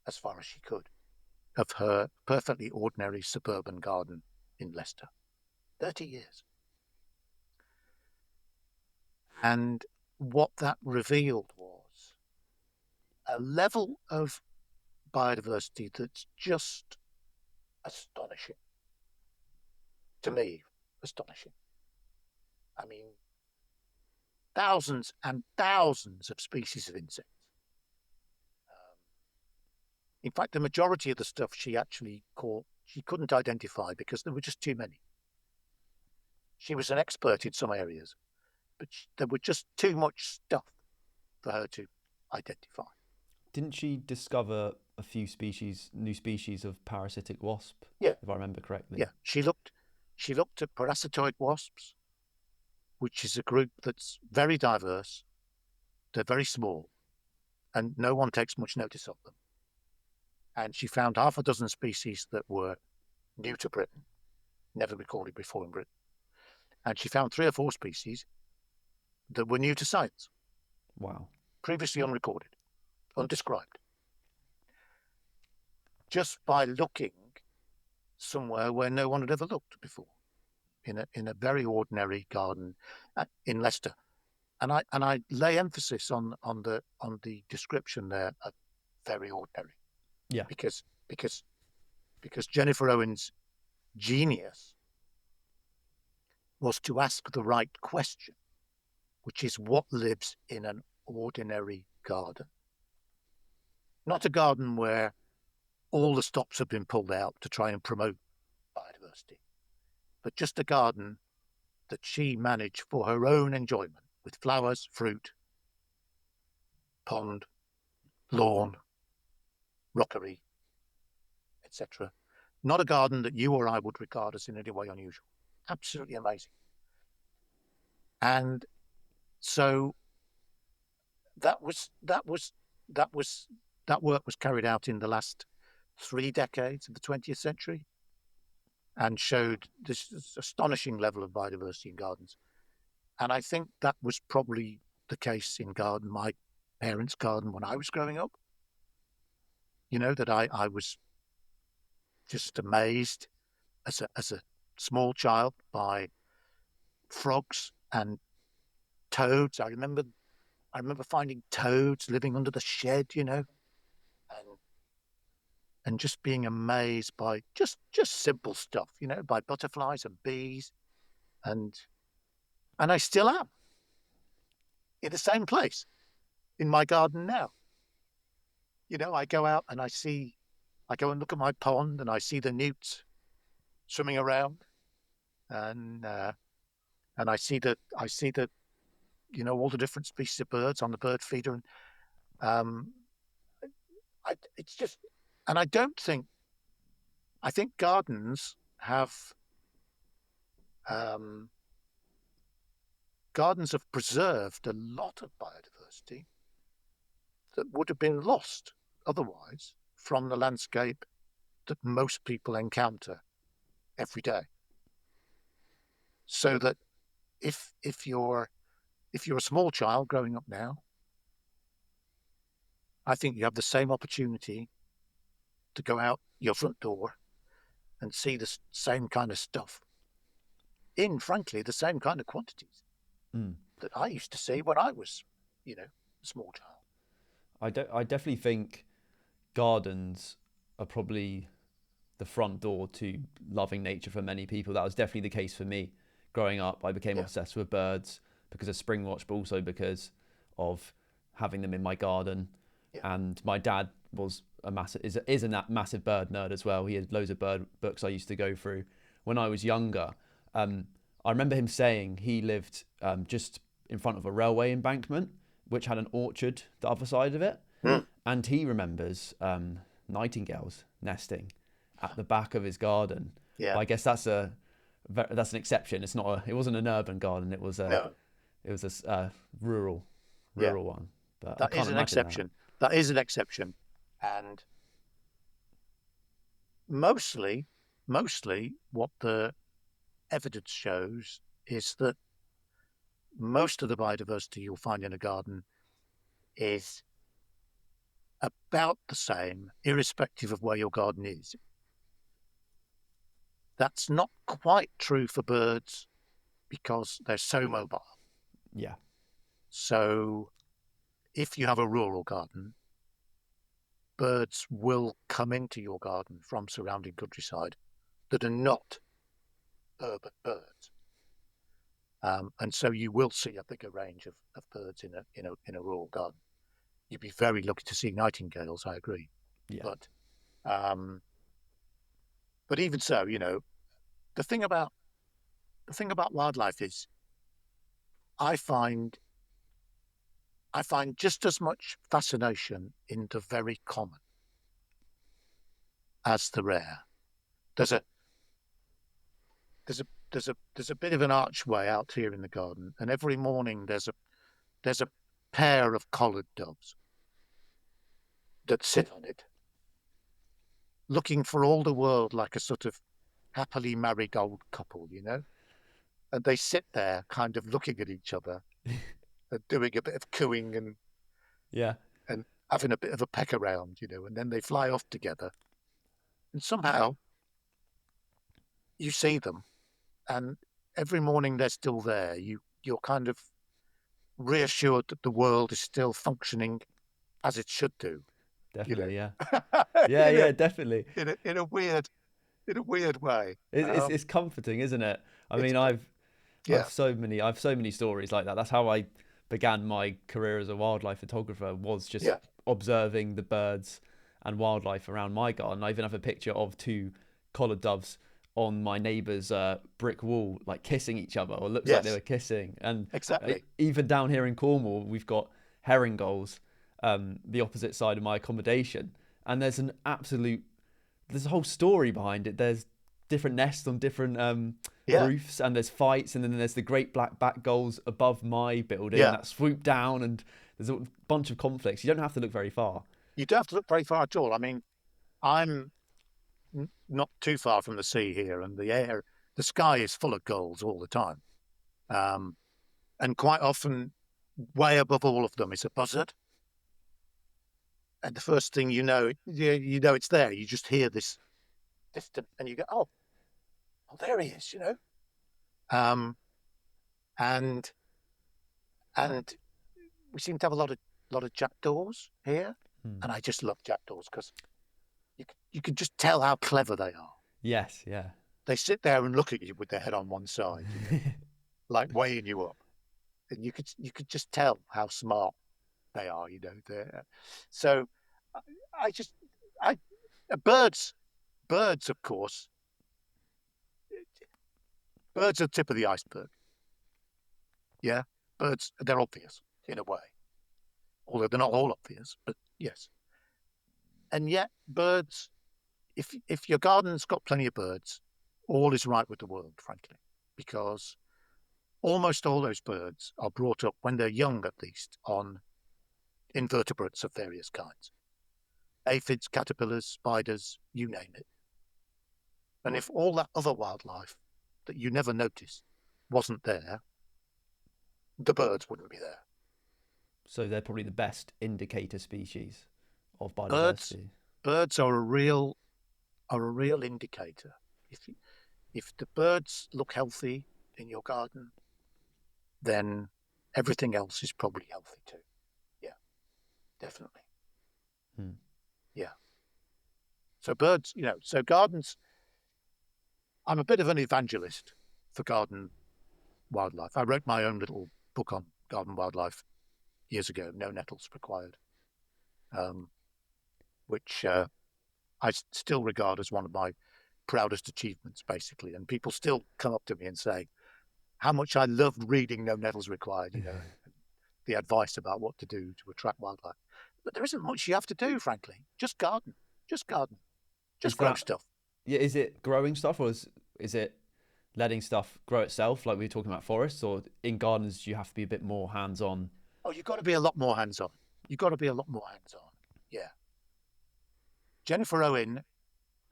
as far as she could of her perfectly ordinary suburban garden in Leicester. 30 years. And what that revealed was a level of biodiversity that's just astonishing. To me, astonishing. I mean, thousands and thousands of species of insects. In fact, the majority of the stuff she actually caught, she couldn't identify because there were just too many. She was an expert in some areas, but there were just too much stuff for her to identify. Didn't she discover a few new species of parasitic wasp? Yeah, if I remember correctly. Yeah, she looked at parasitoid wasps, which is a group that's very diverse. They're very small, and no one takes much notice of them. And she found half a dozen species that were new to Britain, never recorded before in Britain. And she found 3 or 4 species that were new to science. Wow. Previously unrecorded, undescribed. Just by looking somewhere where no one had ever looked before, in a very ordinary garden in Leicester. And I lay emphasis on the description there of very ordinary. Yeah. Because Jennifer Owen's genius was to ask the right question, which is what lives in an ordinary garden. Not a garden where all the stops have been pulled out to try and promote biodiversity, but just a garden that she managed for her own enjoyment, with flowers, fruit, pond, lawn, rockery, etc. Not a garden that you or I would regard as in any way unusual. Absolutely amazing. And so that work was carried out in the last 3 decades of the 20th century and showed this astonishing level of biodiversity in gardens. And I think that was probably the case in my parents' garden when I was growing up. You know, that I was just amazed as a small child by frogs and toads. I remember finding toads living under the shed, you know, and just being amazed by just simple stuff, you know, by butterflies and bees, and I still am in the same place in my garden now. You know, I go out and I go and look at my pond and I see the newts swimming around, and I see that you know, all the different species of birds on the bird feeder, and it's just, and I think gardens have preserved a lot of biodiversity that would have been lost otherwise from the landscape that most people encounter every day. So that if you're a small child growing up now, I think you have the same opportunity to go out your front door and see the same kind of stuff in, frankly, the same kind of quantities that I used to see when I was, you know, a small child. I definitely think gardens are probably the front door to loving nature for many people. That was definitely the case for me. Growing up, I became obsessed with birds because of Springwatch, but also because of having them in my garden. And my dad was a massive bird nerd as well. He had loads of bird books I used to go through when I was younger. I remember him saying he lived just in front of a railway embankment, which had an orchard the other side of it, and he remembers nightingales nesting at the back of his garden. Yeah. But I guess that's an exception. It wasn't an urban garden. It was a rural one. But that is an exception. That is an exception, and mostly what the evidence shows is that most of the biodiversity you'll find in a garden is about the same, irrespective of where your garden is. That's not quite true for birds because they're so mobile. Yeah. So if you have a rural garden, birds will come into your garden from surrounding countryside that are not urban birds. And so you will see a bigger range of birds in a rural garden. You'd be very lucky to see nightingales, I agree. Yeah. But even so, the thing about wildlife is I find just as much fascination in the very common as the rare. There's a bit of an archway out here in the garden, and every morning there's a pair of collared doves that sit on it, looking for all the world like a sort of happily married old couple, and they sit there kind of looking at each other and doing a bit of cooing and having a bit of a peck around, and then they fly off together, and somehow you see them, and every morning they're still there. You're kind of reassured that the world is still functioning as it should do. Definitely, yeah, definitely. In a weird way. It's comforting, isn't it? I mean, I've so many stories like that. That's how I began my career as a wildlife photographer, was just observing the birds and wildlife around my garden. I even have a picture of 2 collared doves on my neighbour's brick wall, like kissing each other, or looks like they were kissing. And exactly. Even down here in Cornwall, we've got herring gulls, the opposite side of my accommodation, and there's a whole story behind it. There's different nests on different roofs, and there's fights, and then there's the great black back gulls above my building that swoop down, and there's a bunch of conflicts. You don't have to look very far. You don't have to look very far at all. I mean, I'm not too far from the sea here, and the sky is full of gulls all the time, and quite often, way above all of them is a buzzard. And the first thing you know it's there. You just hear this distant, and you go, oh, there he is, and we seem to have a lot of jackdaws here, and I just love jackdaws because you can just tell how clever they are. Yes, yeah. They sit there and look at you with their head on one side, like weighing you up, and you could just tell how smart they are, So birds, of course, birds are the tip of the iceberg. Yeah, birds, they're obvious in a way, although they're not all obvious, but yes. And yet birds, if your garden's got plenty of birds, all is right with the world, frankly, because almost all those birds are brought up, when they're young at least, on invertebrates of various kinds. Aphids, caterpillars, spiders, you name it. And if all that other wildlife that you never noticed wasn't there, the birds wouldn't be there. So they're probably the best indicator species of biodiversity. Birds are a real indicator. If the birds look healthy in your garden, then everything else is probably healthy too. Yeah, definitely. Yeah. So birds, so gardens, I'm a bit of an evangelist for garden wildlife. I wrote my own little book on garden wildlife years ago, No Nettles Required. which I still regard as one of my proudest achievements, basically. And people still come up to me and say how much I loved reading No Nettles Required, the advice about what to do to attract wildlife. But there isn't much you have to do, frankly. Just garden. Just grow stuff. Yeah, is it growing stuff, or is it letting stuff grow itself, like we were talking about forests, or in gardens you have to be a bit more hands-on? Oh, you've got to be a lot more hands-on. Yeah. Jennifer Owen,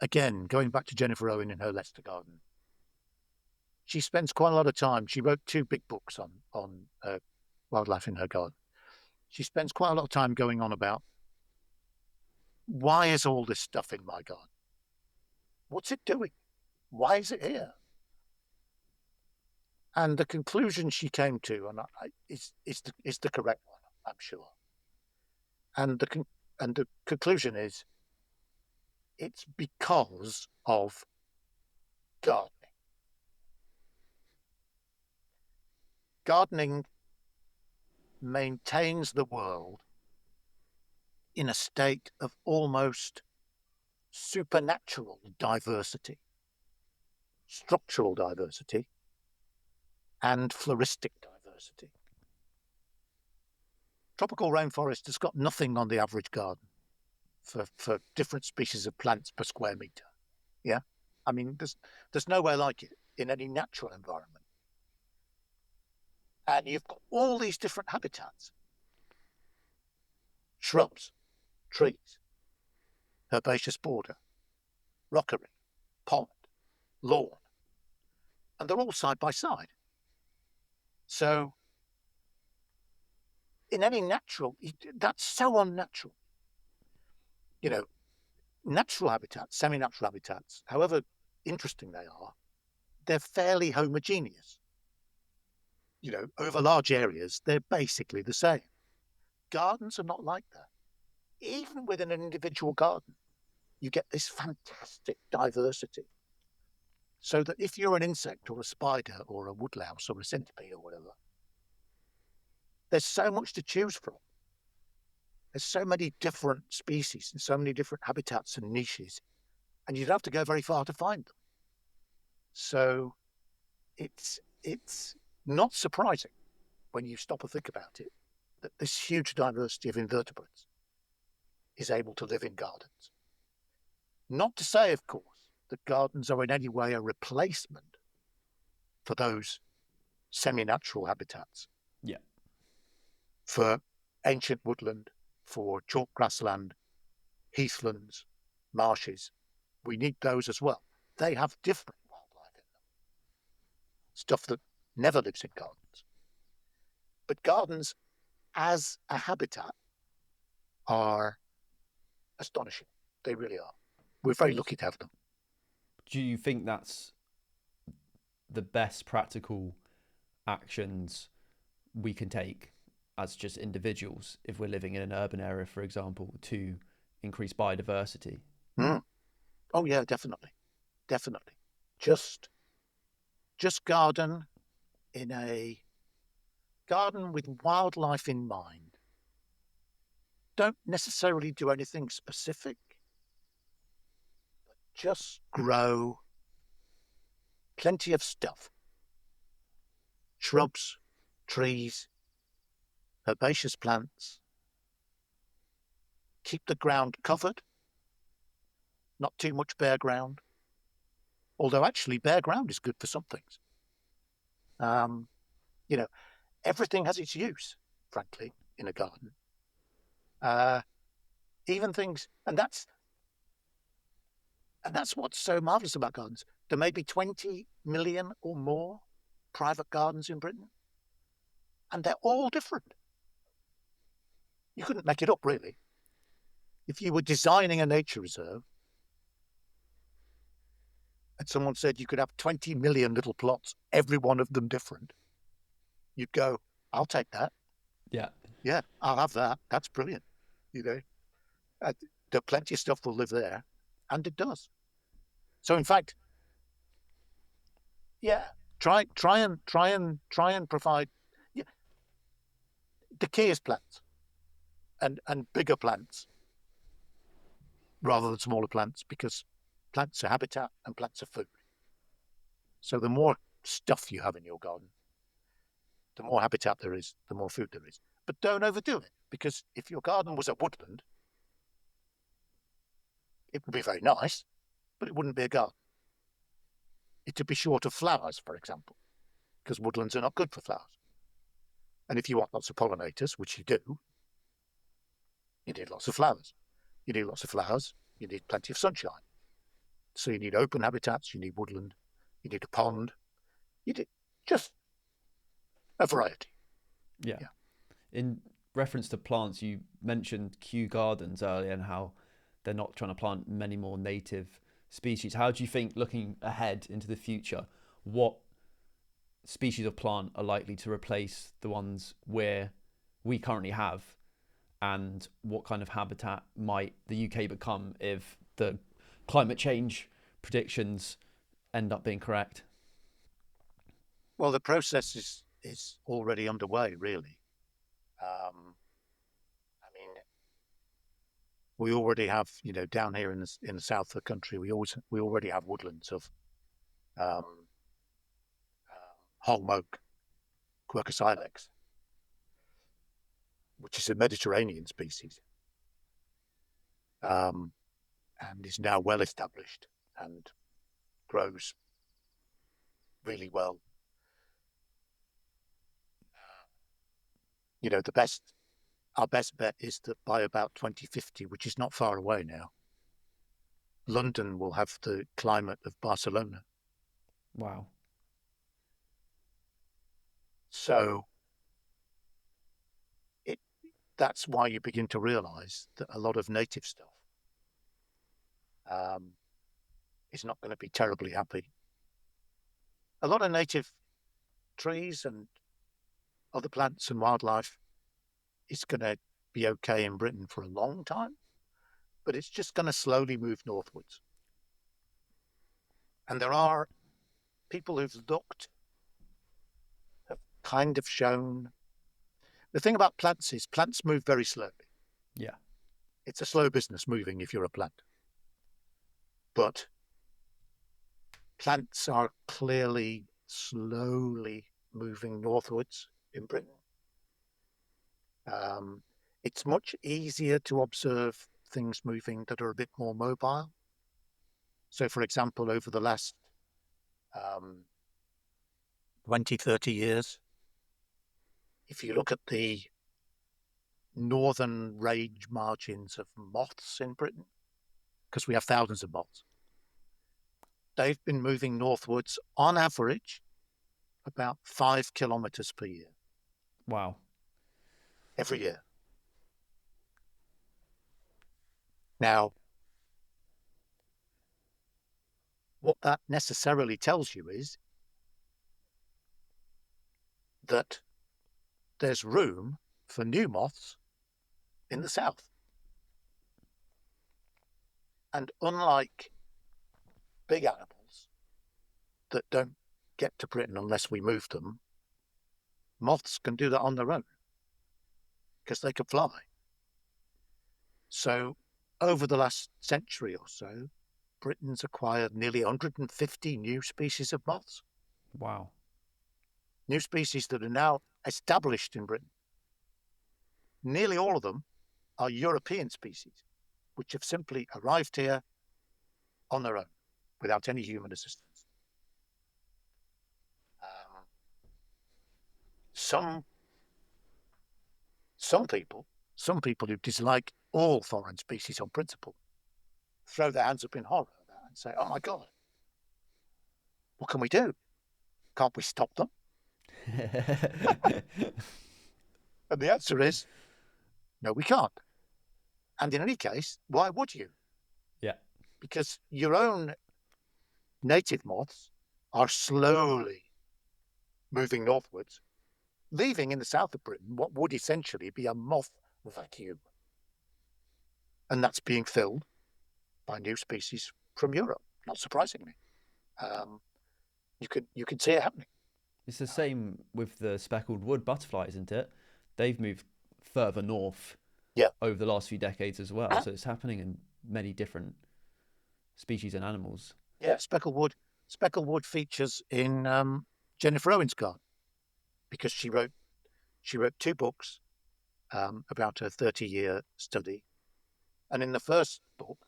again, going back to Jennifer Owen in her Leicester garden, she spends quite a lot of time. She wrote 2 big books on wildlife in her garden. She spends quite a lot of time going on about, why is all this stuff in my garden? What's it doing? Why is it here? And the conclusion she came to, and is the correct one, I'm sure. And the conclusion is, it's because of gardening. Gardening maintains the world in a state of almost supernatural diversity, structural diversity, and floristic diversity. Tropical rainforest has got nothing on the average garden for different species of plants per square meter. Yeah, I mean, there's nowhere like it in any natural environment. And you've got all these different habitats: shrubs, trees, herbaceous border, rockery, pond, lawn, and they're all side by side. So in any natural, that's so unnatural. Natural habitats, semi-natural habitats, however interesting they are, they're fairly homogeneous. Over large areas, they're basically the same. Gardens are not like that. Even within an individual garden, you get this fantastic diversity. So that if you're an insect or a spider or a woodlouse or a centipede or whatever, there's so much to choose from. There's so many different species and so many different habitats and niches, and you'd have to go very far to find them. So it's not surprising when you stop and think about it that this huge diversity of invertebrates is able to live in gardens. Not to say, of course, that gardens are in any way a replacement for those semi-natural habitats. Yeah. For ancient woodland, for chalk grassland, heathlands, marshes, we need those as well. They have different wildlife in them. Stuff that never lives in gardens. But gardens as a habitat are astonishing. They really are. We're very lucky to have them. Do you think that's the best practical actions we can take as just individuals if we're living in an urban area, for example, to increase biodiversity? Oh yeah, definitely. Just garden in a garden with wildlife in mind. Don't necessarily do anything specific, but just grow plenty of stuff. Shrubs, trees, herbaceous plants. Keep the ground covered, not too much bare ground. Although actually bare ground is good for some things. Everything has its use, frankly, in a garden. Even things, and that's what's so marvelous about gardens. There may be 20 million or more private gardens in Britain, and they're all different. You couldn't make it up, really. If you were designing a nature reserve and someone said you could have 20 million little plots, every one of them different, you'd go, I'll take that. Yeah, I'll have that. That's brilliant. There plenty of stuff will live there, and it does. So in fact, yeah, try and provide. Yeah. The key is plants. and bigger plants rather than smaller plants, because plants are habitat and plants are food. So the more stuff you have in your garden, the more habitat there is, the more food there is. But don't overdo it, because if your garden was a woodland, it would be very nice, but it wouldn't be a garden. It would be short of flowers, for example, because woodlands are not good for flowers. And if you want lots of pollinators, which you do, you need lots of flowers. You need lots of flowers, you need plenty of sunshine. So you need open habitats, you need woodland, you need a pond, you need just a variety. Yeah. In reference to plants, you mentioned Kew Gardens earlier and how they're not trying to plant many more native species. How do you think, looking ahead into the future, what species of plant are likely to replace the ones we currently have, and what kind of habitat might the UK become if the climate change predictions end up being correct? Well, the process is already underway, really. I mean, we already have, down here in the south of the country, we already have woodlands of holm oak, Quercus ilex, which is a Mediterranean species, and is now well established and grows really well. Our best bet is that by about 2050, which is not far away now, London will have the climate of Barcelona. Wow. So that's why you begin to realize that a lot of native stuff is not going to be terribly happy. A lot of native trees and other plants and wildlife is going to be okay in Britain for a long time, but it's just going to slowly move northwards. And there are people who've looked, have kind of shown. The thing about plants is plants move very slowly. Yeah. It's a slow business moving if you're a plant. But plants are clearly slowly moving northwards in Britain. It's much easier to observe things moving that are a bit more mobile. So, for example, over the last 20, 30 years, if you look at the northern range margins of moths in Britain, because we have thousands of moths, they've been moving northwards on average about 5 kilometers per year. Wow. Every year. Now, what that necessarily tells you is that there's room for new moths in the south. And unlike big animals that don't get to Britain unless we move them, moths can do that on their own because they can fly. So over the last century or so, Britain's acquired nearly 150 new species of moths. Wow. New species that are now established in Britain. Nearly all of them are European species, which have simply arrived here on their own, without any human assistance. Some people who dislike all foreign species on principle, throw their hands up in horror at that and say, "Oh my God, what can we do? Can't we stop them?" And the answer is, no, we can't. And in any case, why would you? Yeah. Because your own native moths are slowly moving northwards, leaving in the south of Britain what would essentially be a moth vacuum. And that's being filled by new species from Europe, not surprisingly. You can see it happening. It's the same with the speckled wood butterfly, isn't it? They've moved further north over the last few decades as well. So it's happening in many different species and animals. Yeah, specklewood features in Jennifer Owen's garden because she wrote 2 books about her 30-year study, and in the first book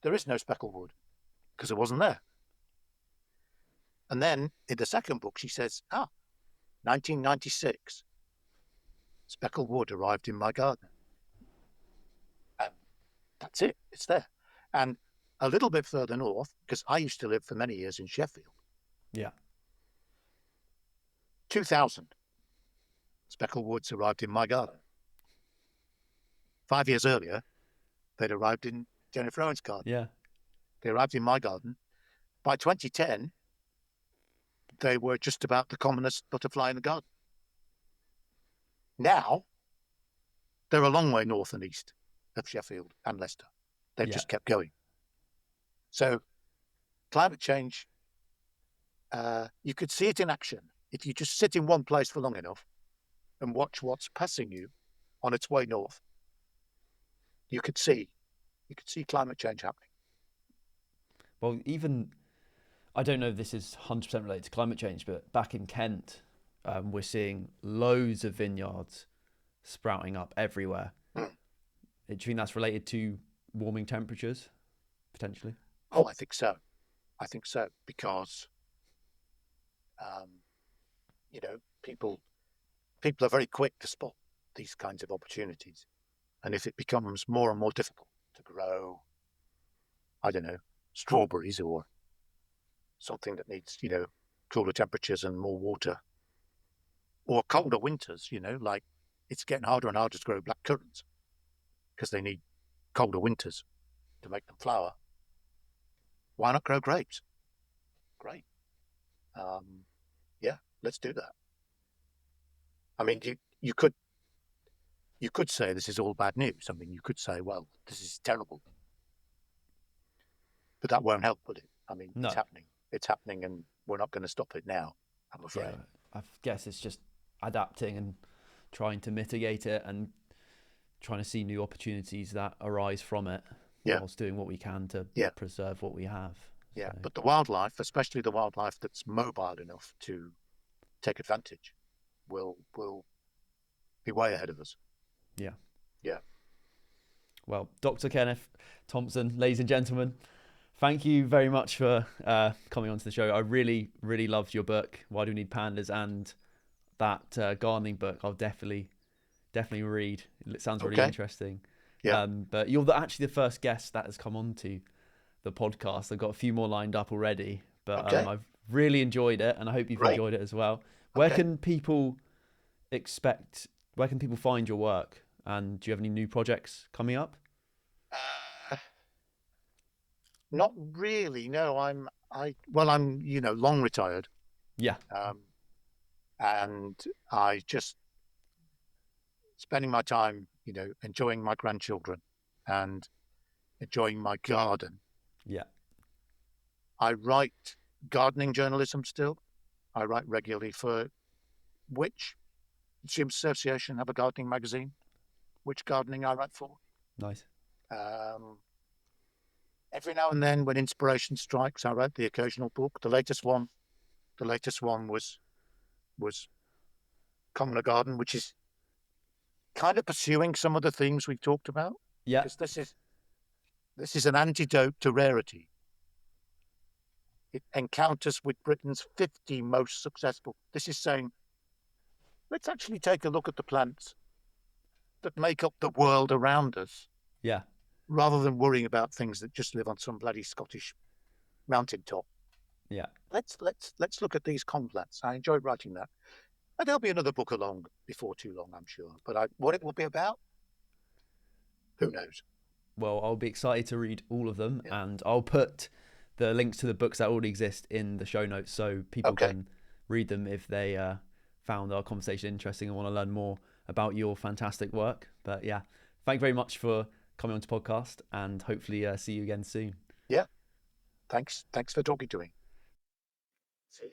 there is no specklewood because it wasn't there. And then in the second book she says, 1996, specklewood arrived in my garden, and that's it. It's there. And a little bit further north, because I used to live for many years in Sheffield. Yeah. 2000, specklewoods arrived in my garden. 5 years earlier, they'd arrived in Jennifer Owen's garden. Yeah. They arrived in my garden. By 2010, they were just about the commonest butterfly in the garden. Now, they're a long way north and east of Sheffield and Leicester. They've just kept going. So climate change, you could see it in action if you just sit in one place for long enough and watch what's passing you on its way north. You could see climate change happening. Well, even, I don't know if this is 100% related to climate change, but back in Kent, we're seeing loads of vineyards sprouting up everywhere. Do you think that's related to warming temperatures, potentially? Oh, I think so, because, people are very quick to spot these kinds of opportunities. And if it becomes more and more difficult to grow, I don't know, strawberries or something that needs, cooler temperatures and more water, or colder winters, like it's getting harder and harder to grow black currants because they need colder winters to make them flower. Why not grow grapes? Great. Let's do that. I mean, you could say this is all bad news. I mean, you could say, well, this is terrible. But that won't help, will it? I mean, no. It's happening, and we're not going to stop it now, I'm afraid. Yeah, I guess it's just adapting and trying to mitigate it and trying to see new opportunities that arise from it, whilst doing what we can to preserve what we have. Yeah, so. But the wildlife, especially the wildlife that's mobile enough to take advantage, will be way ahead of us. Yeah. Yeah. Well, Dr. Kenneth Thompson, ladies and gentlemen, thank you very much for coming onto the show. I really, really loved your book, Why Do We Need Pandas, and that gardening book. I'll definitely read. It sounds really interesting. Yeah. But you're actually the first guest that has come onto the podcast. I've got a few more lined up already, but I've really enjoyed it, and I hope you've enjoyed it as well. Where can people find your work, and do you have any new projects coming up? Not really. No, I'm long retired. Yeah. And I just spending my time, enjoying my grandchildren and enjoying my garden. Yeah. I write gardening journalism still. I write regularly for Which Consumer Association have a gardening magazine, Which Gardening I write for. Nice. Every now and then, when inspiration strikes, I write the occasional book. The latest one was Common Garden, which is kind of pursuing some of the themes we've talked about. Yeah. Because this is an antidote to rarity. It encounters with Britain's 50 most successful. This is saying, let's actually take a look at the plants that make up the world around us. Yeah. Rather than worrying about things that just live on some bloody Scottish mountaintop. Yeah. Let's look at these plants. I enjoyed writing that. And there'll be another book along before too long, I'm sure. But what it will be about, who knows? Well, I'll be excited to read all of them, and I'll put the links to the books that already exist in the show notes so people can read them if they found our conversation interesting and want to learn more about your fantastic work. But yeah, thank you very much for coming on to podcast, and hopefully see you again soon. Yeah. Thanks for talking to me.